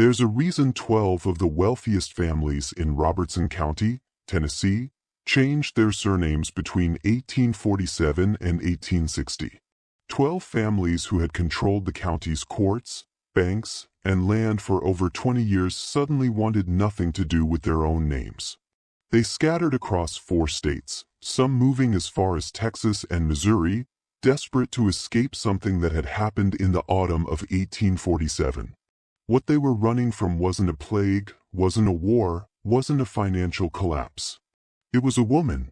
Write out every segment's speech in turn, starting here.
There's a reason 12 of the wealthiest families in Robertson County, Tennessee, changed their surnames between 1847 and 1860. 12 families who had controlled the county's courts, banks, and land for over 20 years suddenly wanted nothing to do with their own names. They scattered across 4 states, some moving as far as Texas and Missouri, desperate to escape something that had happened in the autumn of 1847. What they were running from wasn't a plague, wasn't a war, wasn't a financial collapse. It was a woman.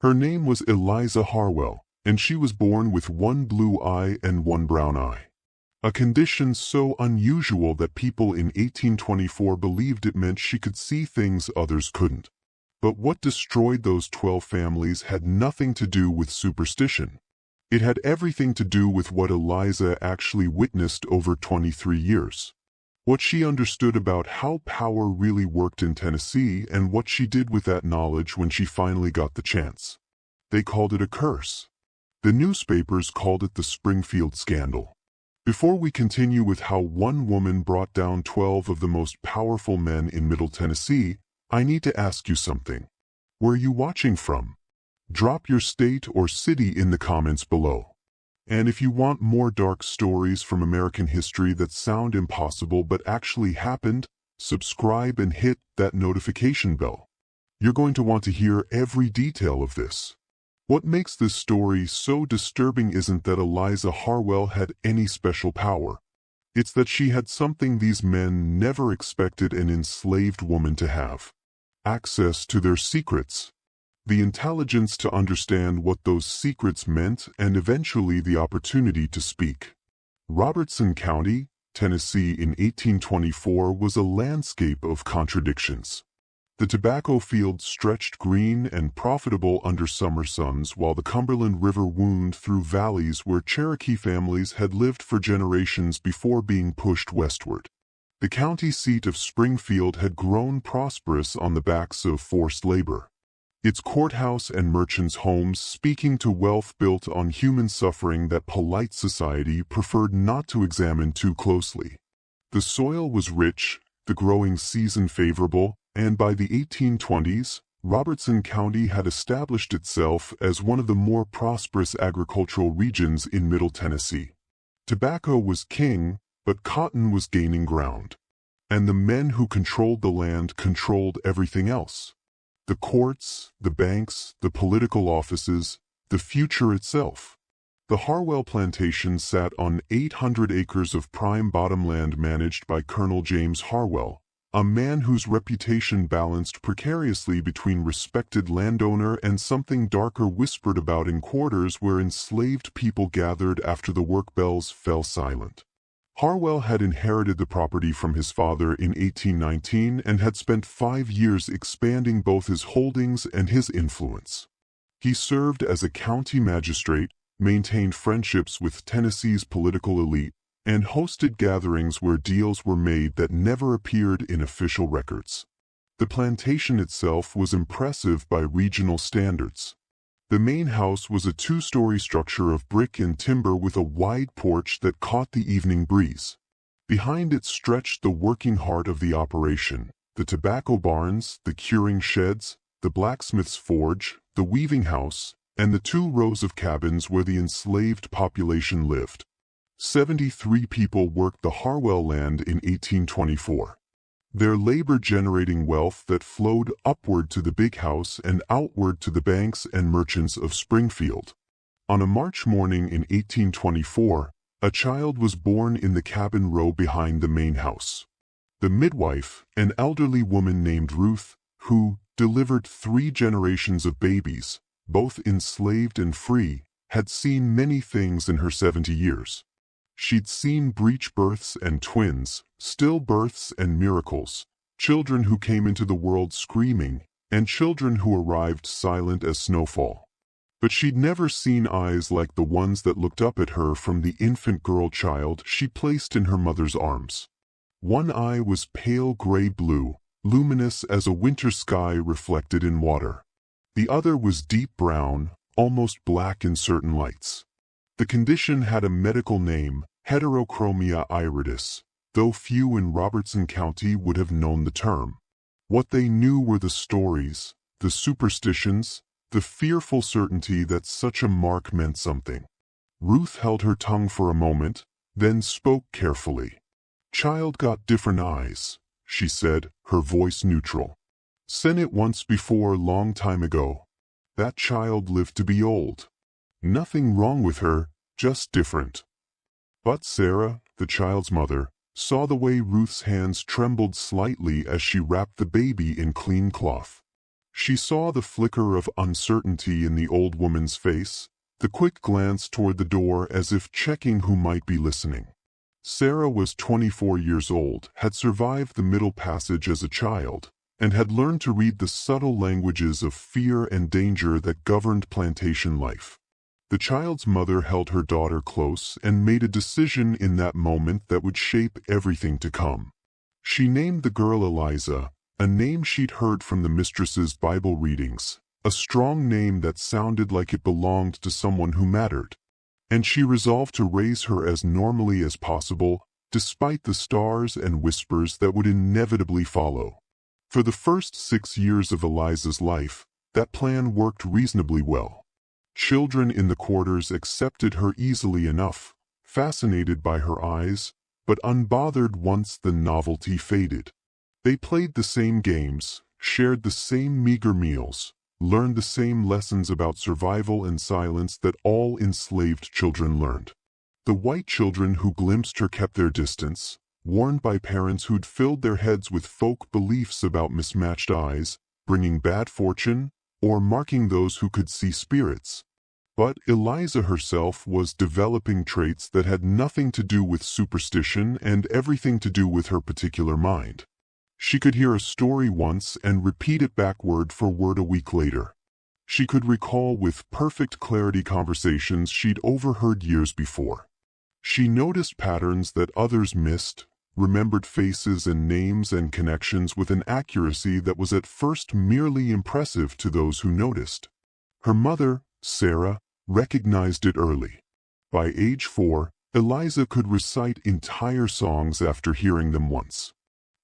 Her name was Eliza Harwell, and she was born with 1 blue eye and 1 brown eye. A condition so unusual that people in 1824 believed it meant she could see things others couldn't. But what destroyed those 12 families had nothing to do with superstition. It had everything to do with what Eliza actually witnessed over 23 years. What she understood about how power really worked in Tennessee and what she did with that knowledge when she finally got the chance. They called it a curse. The newspapers called it the Springfield Scandal. Before we continue with how one woman brought down 12 of the most powerful men in Middle Tennessee, I need to ask you something. Where are you watching from? Drop your state or city in the comments below. And if you want more dark stories from American history that sound impossible but actually happened, subscribe and hit that notification bell. You're going to want to hear every detail of this. What makes this story so disturbing isn't that Eliza Harwell had any special power. It's that she had something these men never expected an enslaved woman to have: access to their secrets. The intelligence to understand what those secrets meant, and eventually the opportunity to speak. Robertson County, Tennessee in 1824 was a landscape of contradictions. The tobacco fields stretched green and profitable under summer suns while the Cumberland River wound through valleys where Cherokee families had lived for generations before being pushed westward. The county seat of Springfield had grown prosperous on the backs of forced labor. Its courthouse and merchants' homes speaking to wealth built on human suffering that polite society preferred not to examine too closely. The soil was rich, the growing season favorable, and by the 1820s, Robertson County had established itself as one of the more prosperous agricultural regions in Middle Tennessee. Tobacco was king, but cotton was gaining ground. And the men who controlled the land controlled everything else. The courts, the banks, the political offices, the future itself. The Harwell Plantation sat on 800 acres of prime bottomland managed by Colonel James Harwell, a man whose reputation balanced precariously between respected landowner and something darker whispered about in quarters where enslaved people gathered after the work bells fell silent. Harwell had inherited the property from his father in 1819 and had spent 5 years expanding both his holdings and his influence. He served as a county magistrate, maintained friendships with Tennessee's political elite, and hosted gatherings where deals were made that never appeared in official records. The plantation itself was impressive by regional standards. The main house was a 2-story structure of brick and timber with a wide porch that caught the evening breeze. Behind it stretched the working heart of the operation: the tobacco barns, the curing sheds, the blacksmith's forge, the weaving house, and the 2 rows of cabins where the enslaved population lived. 73 people worked the Harwell land in 1824. Their labor generating wealth that flowed upward to the big house and outward to the banks and merchants of Springfield. On a March morning in 1824, a child was born in the cabin row behind the main house. The midwife, an elderly woman named Ruth, who delivered 3 generations of babies, both enslaved and free, had seen many things in her 70 years. She'd seen breech births and twins, stillbirths and miracles, children who came into the world screaming, and children who arrived silent as snowfall. But she'd never seen eyes like the ones that looked up at her from the infant girl child she placed in her mother's arms. One eye was pale gray-blue, luminous as a winter sky reflected in water. The other was deep brown, almost black in certain lights. The condition had a medical name: heterochromia iridis, though few in Robertson County would have known the term. What they knew were the stories, the superstitions, the fearful certainty that such a mark meant something. Ruth held her tongue for a moment, then spoke carefully. "Child got different eyes," she said, her voice neutral. "Seen it once before, long time ago. That child lived to be old. Nothing wrong with her, just different." But Sarah, the child's mother, saw the way Ruth's hands trembled slightly as she wrapped the baby in clean cloth. She saw the flicker of uncertainty in the old woman's face, the quick glance toward the door as if checking who might be listening. Sarah was 24 years old, had survived the Middle Passage as a child, and had learned to read the subtle languages of fear and danger that governed plantation life. The child's mother held her daughter close and made a decision in that moment that would shape everything to come. She named the girl Eliza, a name she'd heard from the mistress's Bible readings, a strong name that sounded like it belonged to someone who mattered. And she resolved to raise her as normally as possible, despite the stars and whispers that would inevitably follow. For the first 6 years of Eliza's life, that plan worked reasonably well. Children in the quarters accepted her easily enough, fascinated by her eyes, but unbothered once the novelty faded. They played the same games, shared the same meager meals, learned the same lessons about survival and silence that all enslaved children learned. The white children who glimpsed her kept their distance, warned by parents who'd filled their heads with folk beliefs about mismatched eyes, bringing bad fortune, or marking those who could see spirits. But Eliza herself was developing traits that had nothing to do with superstition and everything to do with her particular mind. She could hear a story once and repeat it back word for word a week later. She could recall with perfect clarity conversations she'd overheard years before. She noticed patterns that others missed, remembered faces and names and connections with an accuracy that was at first merely impressive to those who noticed. Her mother, Sarah, recognized it early. By age 4, Eliza could recite entire songs after hearing them once.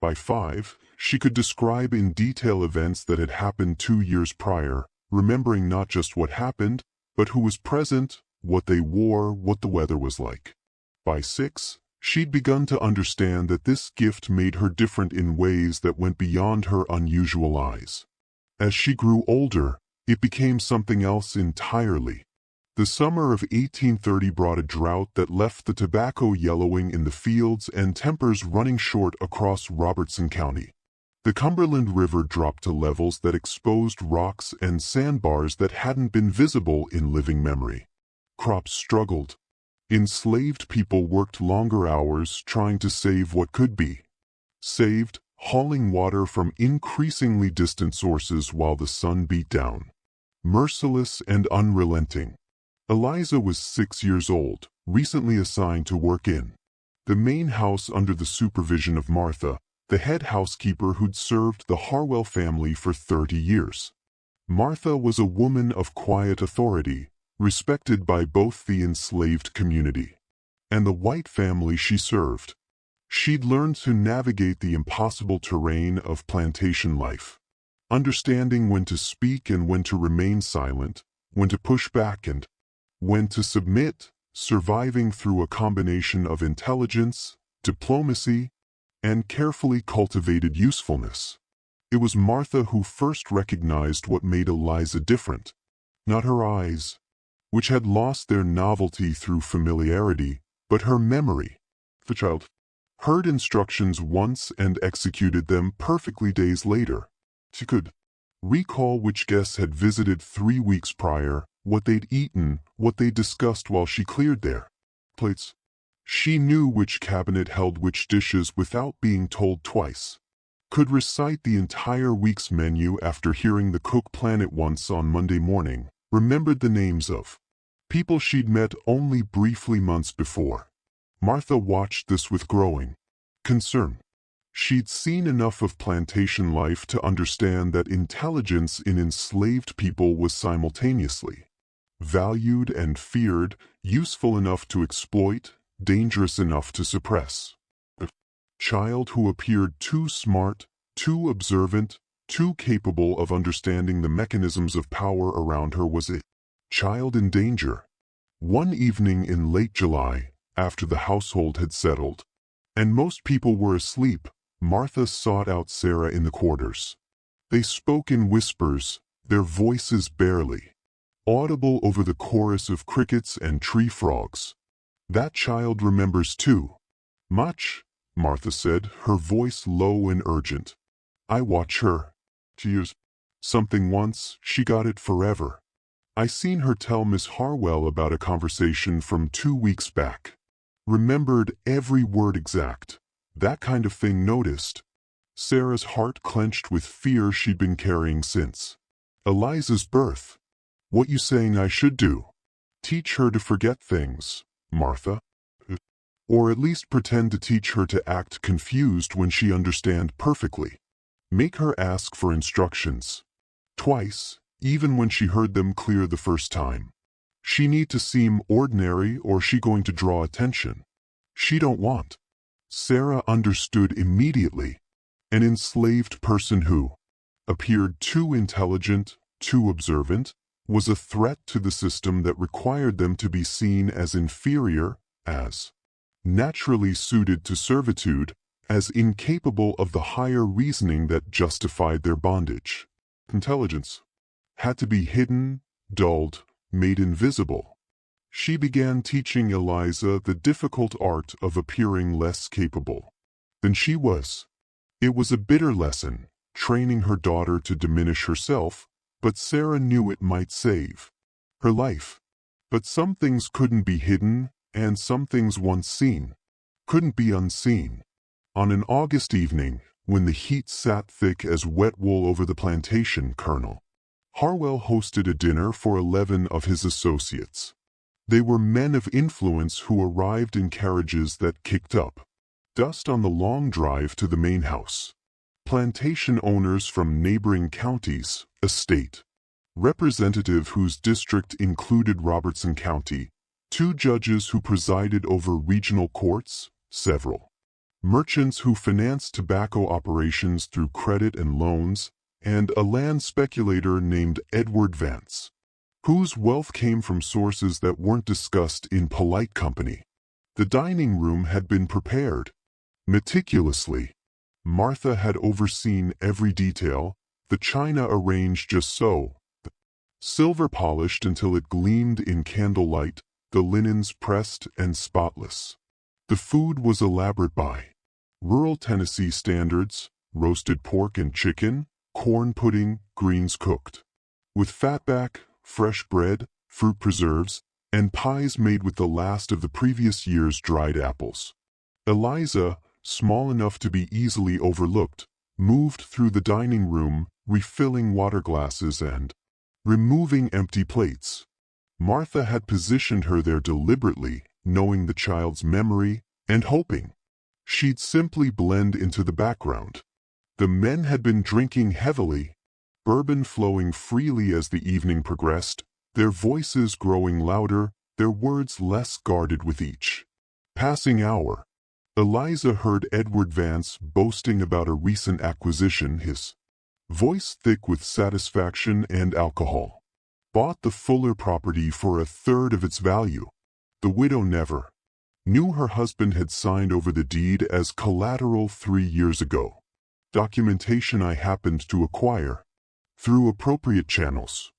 By 5, she could describe in detail events that had happened 2 years prior, remembering not just what happened, but who was present, what they wore, what the weather was like. By 6, she'd begun to understand that this gift made her different in ways that went beyond her unusual eyes. As she grew older, it became something else entirely. The summer of 1830 brought a drought that left the tobacco yellowing in the fields and tempers running short across Robertson County. The Cumberland River dropped to levels that exposed rocks and sandbars that hadn't been visible in living memory. Crops struggled. Enslaved people worked longer hours trying to save what could be saved, hauling water from increasingly distant sources while the sun beat down. Merciless and unrelenting. Eliza was 6 years old, recently assigned to work in the main house under the supervision of Martha, the head housekeeper who'd served the Harwell family for 30 years. Martha was a woman of quiet authority, respected by both the enslaved community and the white family she served. She'd learned to navigate the impossible terrain of plantation life, understanding when to speak and when to remain silent, when to push back and when to submit, surviving through a combination of intelligence, diplomacy, and carefully cultivated usefulness. It was Martha who first recognized what made Eliza different. Not her eyes, which had lost their novelty through familiarity, but her memory. The child heard instructions once and executed them perfectly days later. She could recall which guests had visited 3 weeks prior, what they'd eaten, what they discussed while she cleared their plates. She knew which cabinet held which dishes without being told twice. Could recite the entire week's menu after hearing the cook plan it once on Monday morning. Remembered the names of people she'd met only briefly months before. Martha watched this with growing concern. She'd seen enough of plantation life to understand that intelligence in enslaved people was simultaneously valued and feared, useful enough to exploit, dangerous enough to suppress. Child who appeared too smart, too observant, too capable of understanding the mechanisms of power around her was a child in danger. One evening in late July, after the household had settled, and most people were asleep, Martha sought out Sarah in the quarters. They spoke in whispers, their voices barely audible over the chorus of crickets and tree frogs. "That child remembers too much," Martha said, her voice low and urgent. "I watch her. She hears something once, she got it forever. I seen her tell Miss Harwell about a conversation from 2 weeks back. Remembered every word exact. That kind of thing noticed." Sarah's heart clenched with fear she'd been carrying since Eliza's birth. "What you saying I should do? Teach her to forget things, Martha? Or at least pretend to teach her to act confused when she understand perfectly. Make her ask for instructions. Twice, even when she heard them clear the first time. She need to seem ordinary or she going to draw attention. She don't want." Sarah understood immediately. An enslaved person who appeared too intelligent, too observant, was a threat to the system that required them to be seen as inferior, as naturally suited to servitude, as incapable of the higher reasoning that justified their bondage. Intelligence had to be hidden, dulled, made invisible. She began teaching Eliza the difficult art of appearing less capable than she was. It was a bitter lesson, training her daughter to diminish herself, but Sarah knew it might save her life. But some things couldn't be hidden, and some things once seen couldn't be unseen. On an August evening, when the heat sat thick as wet wool over the plantation, Colonel Harwell hosted a dinner for 11 of his associates. They were men of influence who arrived in carriages that kicked up dust on the long drive to the main house. Plantation owners from neighboring counties, a state representative whose district included Robertson County, 2 judges who presided over regional courts, several merchants who financed tobacco operations through credit and loans, and a land speculator named Edward Vance, whose wealth came from sources that weren't discussed in polite company. The dining room had been prepared meticulously. Martha had overseen every detail, the china arranged just so, silver polished until it gleamed in candlelight, the linens pressed and spotless. The food was elaborate by rural Tennessee standards, roasted pork and chicken, corn pudding, greens cooked with fatback, fresh bread, fruit preserves, and pies made with the last of the previous year's dried apples. Eliza, small enough to be easily overlooked, moved through the dining room, refilling water glasses and removing empty plates. Martha had positioned her there deliberately, knowing the child's memory, and hoping she'd simply blend into the background. The men had been drinking heavily, bourbon flowing freely as the evening progressed, their voices growing louder, their words less guarded with each passing hour. Eliza heard Edward Vance boasting about a recent acquisition, his voice thick with satisfaction and alcohol. Bought the Fuller property for 1/3 of its value. The widow never knew her husband had signed over the deed as collateral 3 years ago. Documentation I happened to acquire through appropriate channels.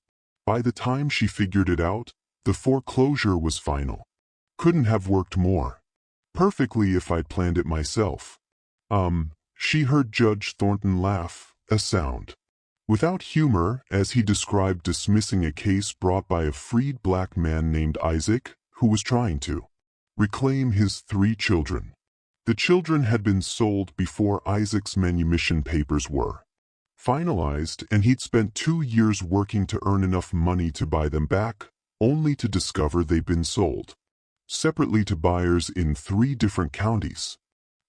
By the time she figured it out, the foreclosure was final. Couldn't have worked more perfectly if I'd planned it myself. She heard Judge Thornton laugh, a sound without humor, as he described dismissing a case brought by a freed black man named Isaac, who was trying to reclaim his 3 children. The children had been sold before Isaac's manumission papers were finalized, and he'd spent 2 years working to earn enough money to buy them back, only to discover they'd been sold separately to buyers in 3 different counties.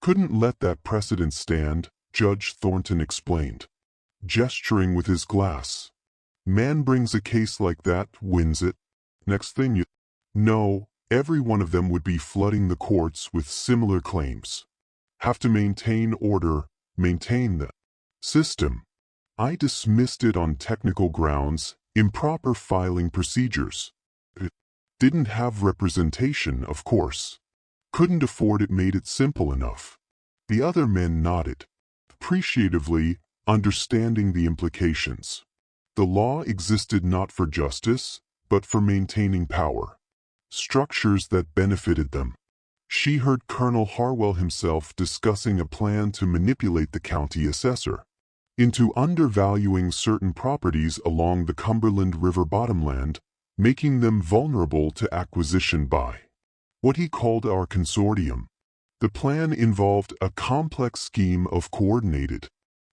Couldn't let that precedent stand, Judge Thornton explained, gesturing with his glass. Man brings a case like that, wins it. Next thing you know, every one of them would be flooding the courts with similar claims. have to maintain order, maintain the system. I dismissed it on technical grounds, improper filing procedures. It didn't have representation, of course. Couldn't afford it, made it simple enough. The other men nodded, appreciatively, understanding the implications. The law existed not for justice, but for maintaining power. Structures that benefited them. She heard Colonel Harwell himself discussing a plan to manipulate the county assessor into undervaluing certain properties along the Cumberland River bottomland, making them vulnerable to acquisition by what he called our consortium. The plan involved a complex scheme of coordinated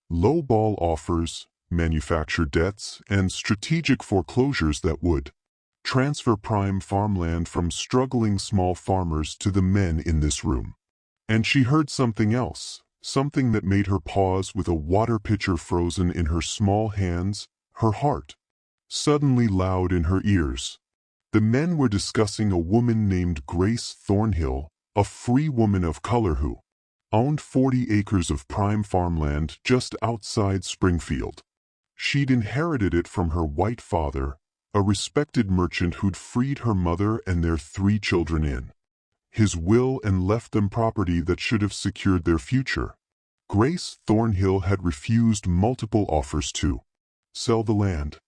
low-ball offers, manufactured debts, and strategic foreclosures that would transfer prime farmland from struggling small farmers to the men in this room. And she heard something else, something that made her pause with a water pitcher frozen in her small hands, her heart suddenly loud in her ears. The men were discussing a woman named Grace Thornhill, a free woman of color who owned 40 acres of prime farmland just outside Springfield. She'd inherited it from her white father, a respected merchant who'd freed her mother and their 3 children in his will and left them property that should have secured their future. Grace Thornhill had refused multiple offers to sell the land.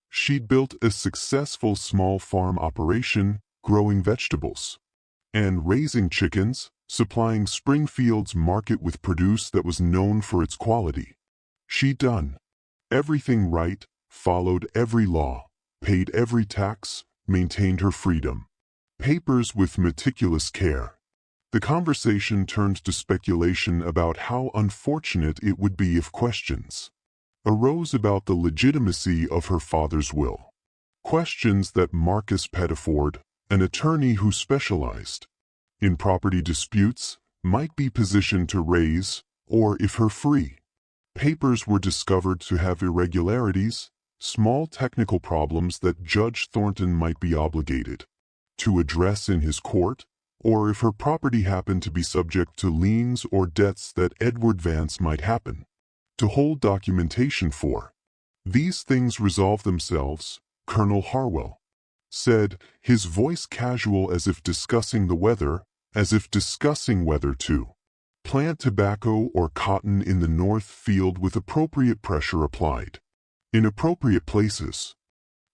She'd built a successful small farm operation, growing vegetables and raising chickens, supplying Springfield's market with produce that was known for its quality. She'd done everything right, followed every law, paid every tax, maintained her freedom. Papers with meticulous care. The conversation turned to speculation about how unfortunate it would be if questions arose about the legitimacy of her father's will. Questions that Marcus Pettiford, an attorney who specialized in property disputes, might be positioned to raise, or if her free papers were discovered to have irregularities, small technical problems that Judge Thornton might be obligated to address in his court, or if her property happened to be subject to liens or debts that Edward Vance might happen to hold documentation for. These things resolve themselves, Colonel Harwell said, his voice casual as if discussing the weather, as if discussing whether to plant tobacco or cotton in the north field with appropriate pressure applied in appropriate places.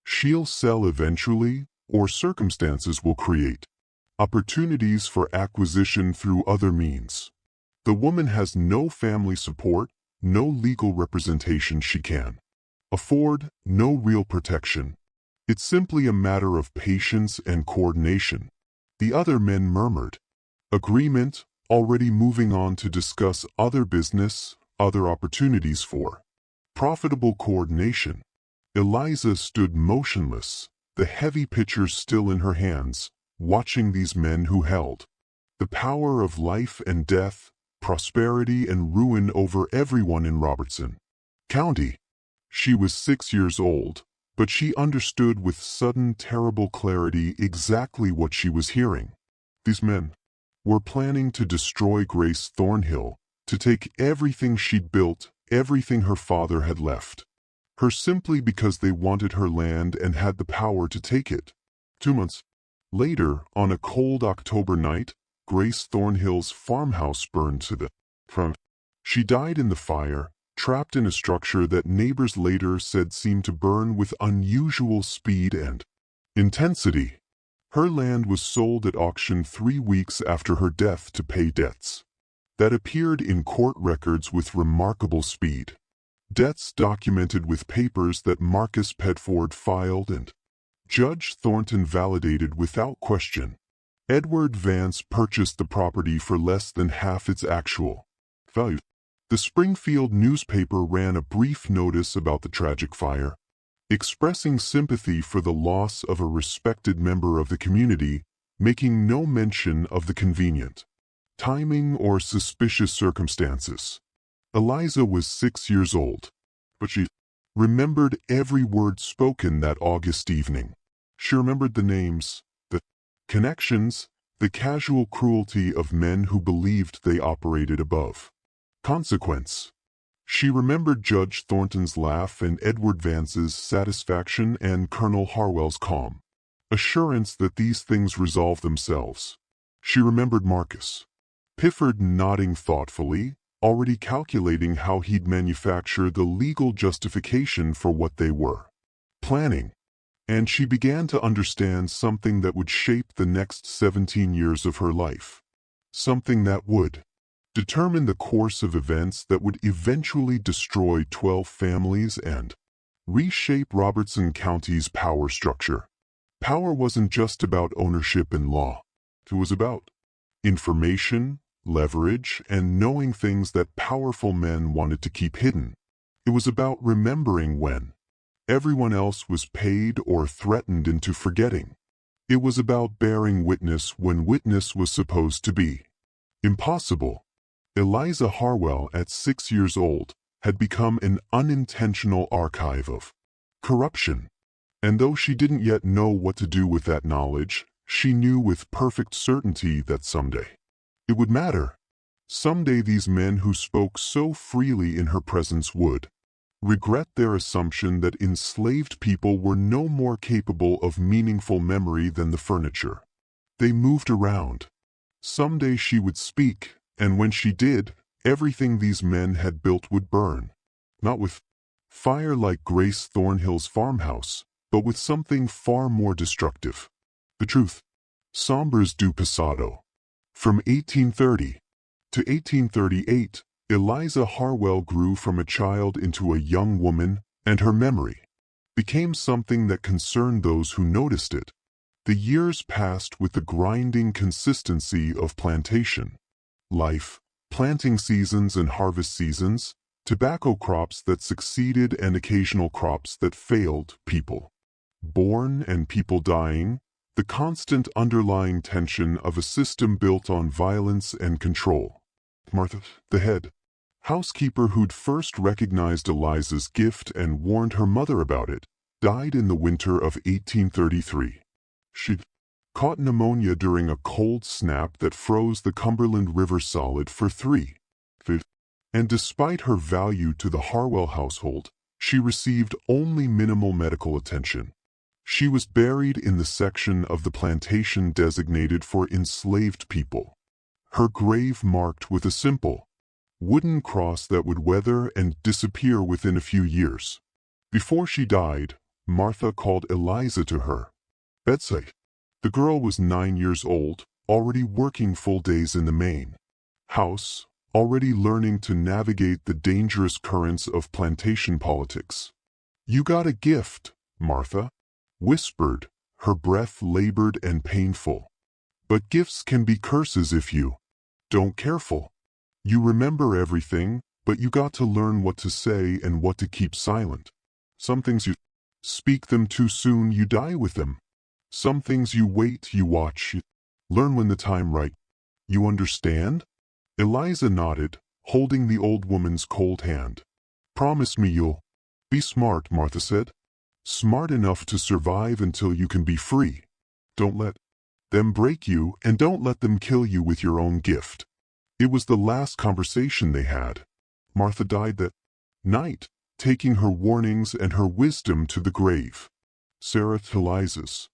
She'll sell eventually, or circumstances will create opportunities for acquisition through other means. The woman has no family support, no legal representation she can afford, no real protection. It's simply a matter of patience and coordination. The other men murmured agreement, already moving on to discuss other business, other opportunities for profitable coordination. Eliza stood motionless, the heavy pitcher still in her hands, watching these men who held the power of life and death, prosperity and ruin over everyone in Robertson County. She was 6 years old, but she understood with sudden terrible clarity exactly what she was hearing. These men were planning to destroy Grace Thornhill, to take everything she'd built, everything her father had left her, simply because they wanted her land and had the power to take it. 2 months later, on a cold October night, Grace Thornhill's farmhouse burned to the front. She died in the fire, trapped in a structure that neighbors later said seemed to burn with unusual speed and intensity. Her land was sold at auction 3 weeks after her death to pay debts that appeared in court records with remarkable speed. Debts documented with papers that Marcus Pettiford filed and Judge Thornton validated without question. Edward Vance purchased the property for less than half its actual value. The Springfield newspaper ran a brief notice about the tragic fire, expressing sympathy for the loss of a respected member of the community, making no mention of the convenient timing or suspicious circumstances. Eliza was 6 years old, but she remembered every word spoken that August evening. She remembered the names, the connections, the casual cruelty of men who believed they operated above consequence. She remembered Judge Thornton's laugh and Edward Vance's satisfaction and Colonel Harwell's calm assurance that these things resolve themselves. She remembered Marcus Pifford nodding thoughtfully, already calculating how he'd manufacture the legal justification for what they were planning. And she began to understand something that would shape the next 17 years of her life. Something that would determine the course of events that would eventually destroy 12 families and reshape Robertson County's power structure. Power wasn't just about ownership and law. It was about information, leverage, and knowing things that powerful men wanted to keep hidden. It was about remembering when everyone else was paid or threatened into forgetting. It was about bearing witness when witness was supposed to be impossible. Eliza Harwell, at 6 years old, had become an unintentional archive of corruption. And though she didn't yet know what to do with that knowledge, she knew with perfect certainty that someday it would matter. Someday these men who spoke so freely in her presence would regret their assumption that enslaved people were no more capable of meaningful memory than the furniture they moved around. Someday she would speak, and when she did, everything these men had built would burn. Not with fire like Grace Thornhill's farmhouse, but with something far more destructive. The truth. Sombres du Pasado. From 1830 to 1838, Eliza Harwell grew from a child into a young woman, and her memory became something that concerned those who noticed it. The years passed with the grinding consistency of plantation life, planting seasons and harvest seasons, tobacco crops that succeeded and occasional crops that failed, people born and people dying, the constant underlying tension of a system built on violence and control. Martha, the head housekeeper who'd first recognized Eliza's gift and warned her mother about it, died in the winter of 1833. She'd caught pneumonia during a cold snap that froze the Cumberland River solid for 3 days. And despite her value to the Harwell household, she received only minimal medical attention. She was buried in the section of the plantation designated for enslaved people. Her grave marked with a simple wooden cross that would weather and disappear within a few years. Before she died, Martha called Eliza to her bedside. The girl was 9 years old, already working full days in the main house, already learning to navigate the dangerous currents of plantation politics. "You got a gift," Martha whispered, her breath labored and painful. "But gifts can be curses if you don't careful. You remember everything, but you got to learn what to say and what to keep silent. Some things you speak them too soon, you die with them. Some things you wait, you watch, you learn when the time right. You understand?" Eliza nodded, holding the old woman's cold hand. "Promise me you'll be smart," Martha said. "Smart enough to survive until you can be free. Don't let them break you, and don't let them kill you with your own gift." It was the last conversation they had. Martha died that night, taking her warnings and her wisdom to the grave. Sarah, Eliza's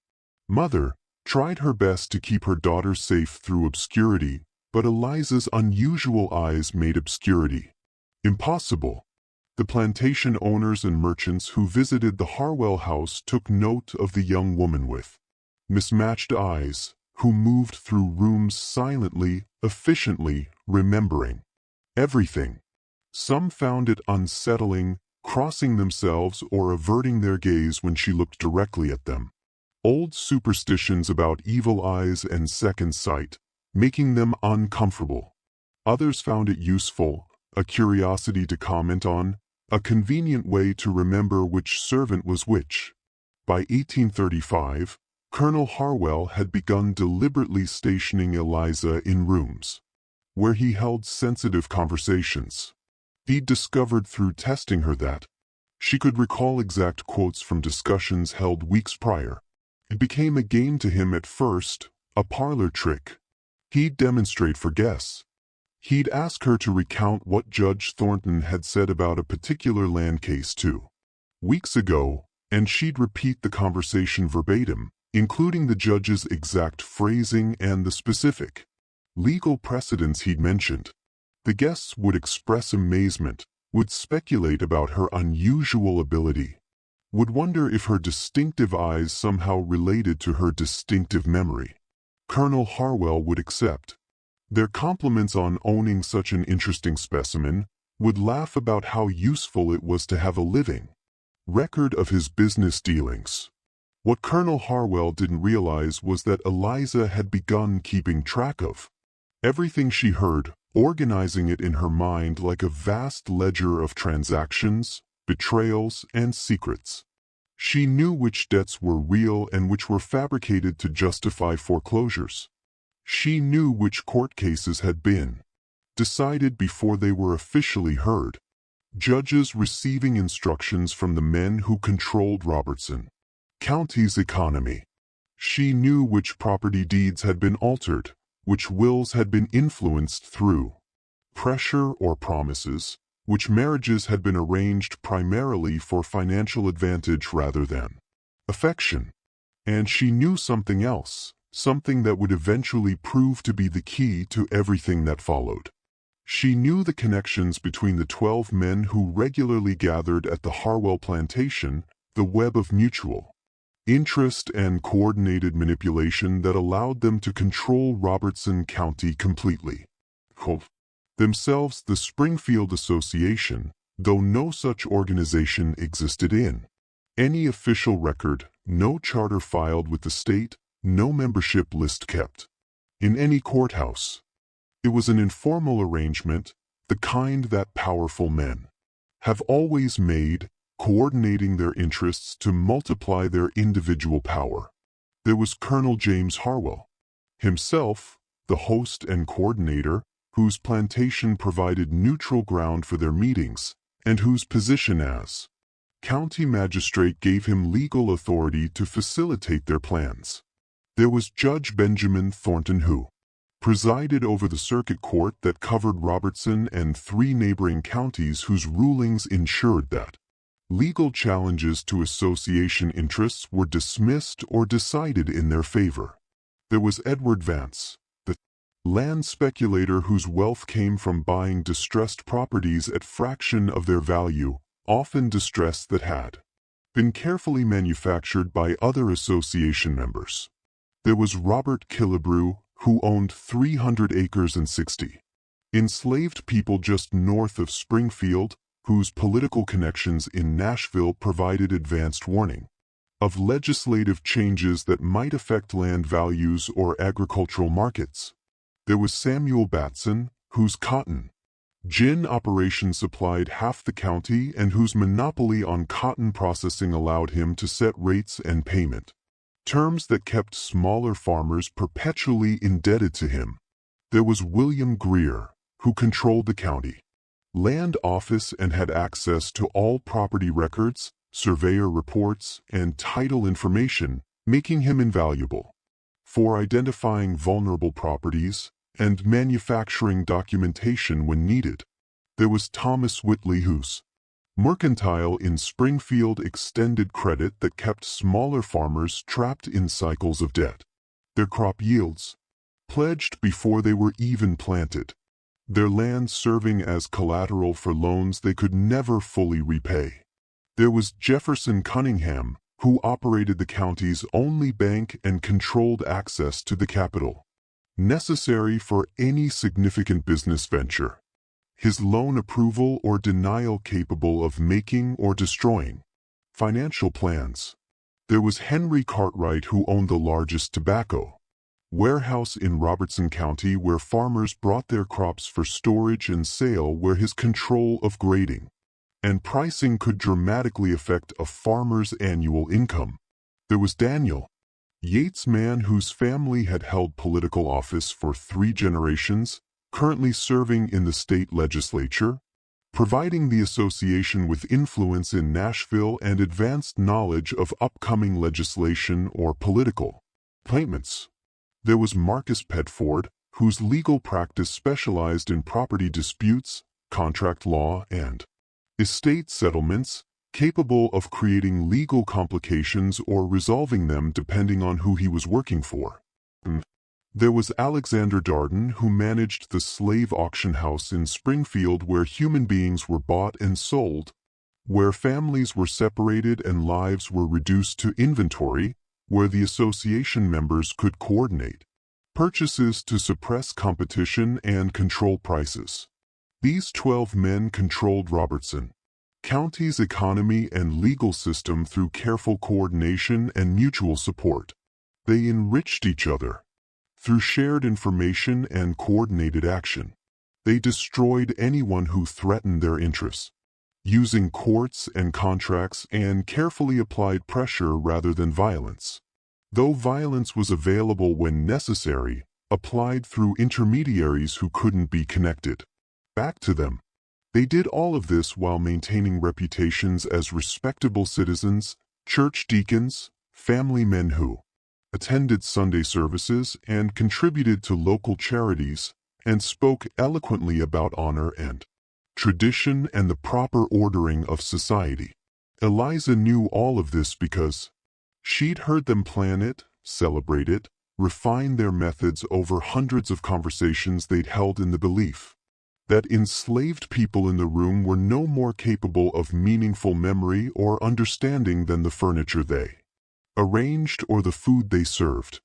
mother, tried her best to keep her daughter safe through obscurity, but Eliza's unusual eyes made obscurity impossible. The plantation owners and merchants who visited the Harwell house took note of the young woman with mismatched eyes, who moved through rooms silently, efficiently, remembering everything. Some found it unsettling, crossing themselves or averting their gaze when she looked directly at them. Old superstitions about evil eyes and second sight, making them uncomfortable. Others found it useful, a curiosity to comment on, a convenient way to remember which servant was which. By 1835, Colonel Harwell had begun deliberately stationing Eliza in rooms where he held sensitive conversations. He'd discovered through testing her that she could recall exact quotes from discussions held weeks prior. It became a game to him at first, A parlor trick. He'd demonstrate for guests. He'd ask her to recount what Judge Thornton had said about a particular land case 2 weeks ago, and she'd repeat the conversation verbatim, including the judge's exact phrasing and the specific legal precedents he'd mentioned. The guests would express amazement, would speculate about her unusual ability, would wonder if her distinctive eyes somehow related to her distinctive memory. Colonel Harwell would accept their compliments on owning such an interesting specimen, would laugh about how useful it was to have a living record of his business dealings. What Colonel Harwell didn't realize was that Eliza had begun keeping track of everything she heard, organizing it in her mind like a vast ledger of transactions, betrayals, and secrets. She knew which debts were real and which were fabricated to justify foreclosures. She knew which court cases had been decided before they were officially heard. Judges receiving instructions from the men who controlled Robertson County's economy. She knew which property deeds had been altered, which wills had been influenced through pressure or promises, which marriages had been arranged primarily for financial advantage rather than affection. And she knew something else, something that would eventually prove to be the key to everything that followed. She knew the connections between the 12 men who regularly gathered at the Harwell Plantation, the web of mutual interest and coordinated manipulation that allowed them to control Robertson County completely. Themselves the Springfield Association, though no such organization existed in any official record, no charter filed with the state, no membership list kept in any courthouse. It was an informal arrangement, the kind that powerful men have always made, coordinating their interests to multiply their individual power. There was Colonel James Harwell, himself, the host and coordinator, whose plantation provided neutral ground for their meetings, and whose position as county magistrate gave him legal authority to facilitate their plans. There was Judge Benjamin Thornton who presided over the circuit court that covered Robertson and 3 neighboring counties, whose rulings ensured that legal challenges to association interests were dismissed or decided in their favor. There was Edward Vance, the land speculator whose wealth came from buying distressed properties at fraction of their value, often distress that had been carefully manufactured by other association members. There was Robert Killebrew, who owned 300 acres and 60 enslaved people just north of Springfield, whose political connections in Nashville provided advanced warning of legislative changes that might affect land values or agricultural markets. There was Samuel Batson, whose cotton gin operation supplied half the county and whose monopoly on cotton processing allowed him to set rates and payment terms that kept smaller farmers perpetually indebted to him. There was William Greer, who controlled the county land office and had access to all property records, surveyor reports, and title information, making him invaluable for identifying vulnerable properties and manufacturing documentation when needed. There was Thomas Whitley, whose mercantile in Springfield extended credit that kept smaller farmers trapped in cycles of debt. Their crop yields pledged before they were even planted, their land serving as collateral for loans they could never fully repay. There was Jefferson Cunningham, who operated the county's only bank and controlled access to the capital necessary for any significant business venture. His loan approval or denial capable of making or destroying financial plans. There was Henry Cartwright, who owned the largest tobacco warehouse in Robertson County, where farmers brought their crops for storage and sale, where his control of grading and pricing could dramatically affect a farmer's annual income. There was Daniel Yates, man whose family had held political office for 3 generations, currently serving in the state legislature, providing the association with influence in Nashville and advanced knowledge of upcoming legislation or political appointments. There was Marcus Pedford, whose legal practice specialized in property disputes, contract law, and estate settlements, capable of creating legal complications or resolving them depending on who he was working for. There was Alexander Darden, who managed the slave auction house in Springfield where human beings were bought and sold, where families were separated and lives were reduced to inventory, where the association members could coordinate purchases to suppress competition and control prices. These 12 men controlled Robertson County's economy and legal system through careful coordination and mutual support. They enriched each other through shared information and coordinated action. They destroyed anyone who threatened their interests, using courts and contracts and carefully applied pressure rather than violence. Though violence was available when necessary, applied through intermediaries who couldn't be connected back to them. They did all of this while maintaining reputations as respectable citizens, church deacons, family men who attended Sunday services and contributed to local charities and spoke eloquently about honor and tradition and the proper ordering of society. Eliza knew all of this because she'd heard them plan it, celebrate it, refine their methods over hundreds of conversations they'd held in the belief that enslaved people in the room were no more capable of meaningful memory or understanding than the furniture they arranged or the food they served.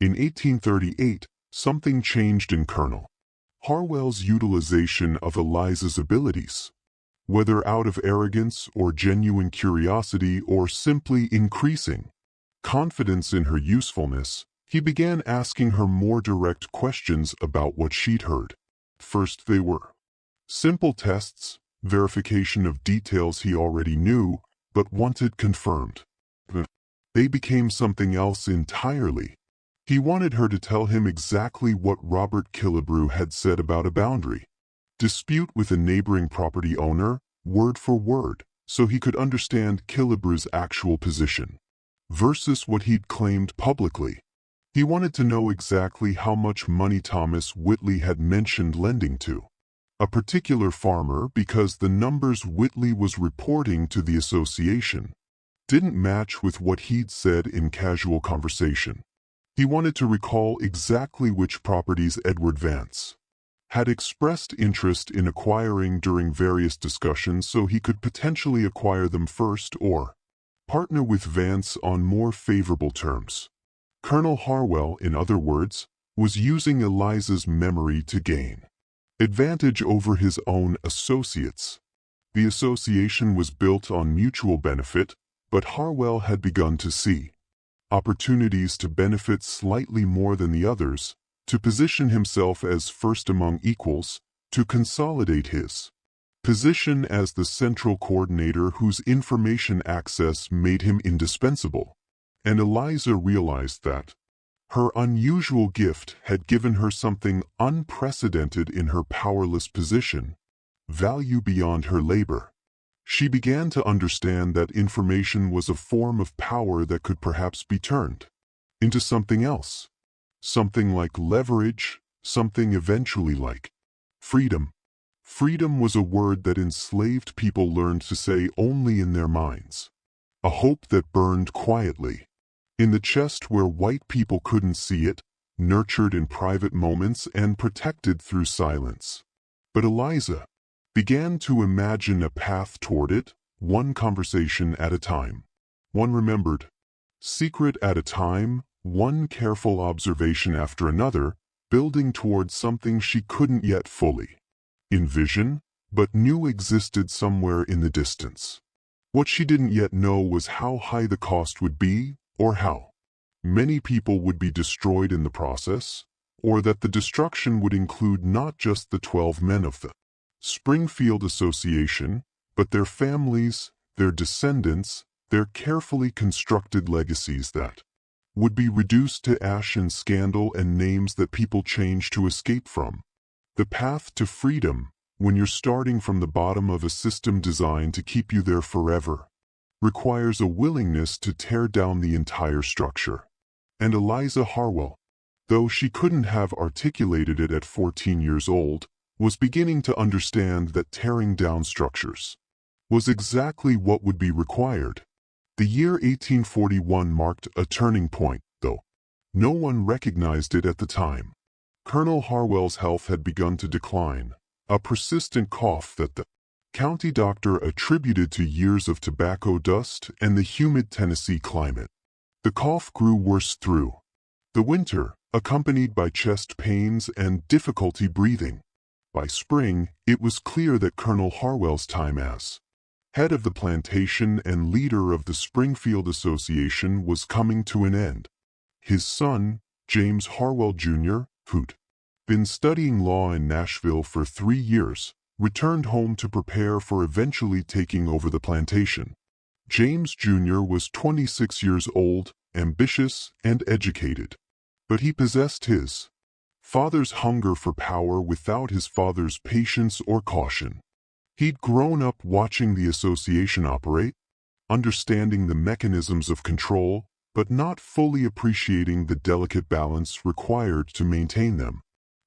In 1838, something changed in Colonel Harwell's utilization of Eliza's abilities. Whether out of arrogance or genuine curiosity or simply increasing confidence in her usefulness, he began asking her more direct questions about what she'd heard. First they were simple tests, verification of details he already knew but wanted confirmed. They became something else entirely. He wanted her to tell him exactly what Robert Killebrew had said about a boundary dispute with a neighboring property owner, word for word, so he could understand Killebrew's actual position versus what he'd claimed publicly. He wanted to know exactly how much money Thomas Whitley had mentioned lending to a particular farmer because the numbers Whitley was reporting to the association didn't match with what he'd said in casual conversation. He wanted to recall exactly which properties Edward Vance had expressed interest in acquiring during various discussions so he could potentially acquire them first or partner with Vance on more favorable terms. Colonel Harwell, in other words, was using Eliza's memory to gain advantage over his own associates. The association was built on mutual benefit, but Harwell had begun to see opportunities to benefit slightly more than the others, to position himself as first among equals, to consolidate his position as the central coordinator whose information access made him indispensable. And Eliza realized that her unusual gift had given her something unprecedented in her powerless position, value beyond her labor. She began to understand that information was a form of power that could perhaps be turned into something else, something like leverage, something eventually like freedom. Freedom was a word that enslaved people learned to say only in their minds, a hope that burned quietly in the chest where white people couldn't see it, nurtured in private moments and protected through silence. But Eliza began to imagine a path toward it, one conversation at a time, one remembered secret at a time, one careful observation after another, building towards something she couldn't yet fully envision, but knew existed somewhere in the distance. What she didn't yet know was how high the cost would be, or how many people would be destroyed in the process, or that the destruction would include not just the 12 men of the Springfield Association, but their families, their descendants, their carefully constructed legacies that would be reduced to ash and scandal and names that people change to escape from. The path to freedom, when you're starting from the bottom of a system designed to keep you there forever, requires a willingness to tear down the entire structure. And Eliza Harwell though she couldn't have articulated it at 14 years old, was beginning to understand that tearing down structures was exactly what would be required. The year 1841 marked a turning point, though no one recognized it at the time. Colonel Harwell's health had begun to decline, a persistent cough that the county doctor attributed to years of tobacco dust and the humid Tennessee climate. The cough grew worse through the winter, accompanied by chest pains and difficulty breathing. By spring, it was clear that Colonel Harwell's time as head of the plantation and leader of the Springfield Association was coming to an end. His son, James Harwell Jr., who'd been studying law in Nashville for 3 years, returned home to prepare for eventually taking over the plantation. James Jr. was 26 years old, ambitious, and educated. But he possessed his father's hunger for power without his father's patience or caution. He'd grown up watching the association operate, understanding the mechanisms of control, but not fully appreciating the delicate balance required to maintain them.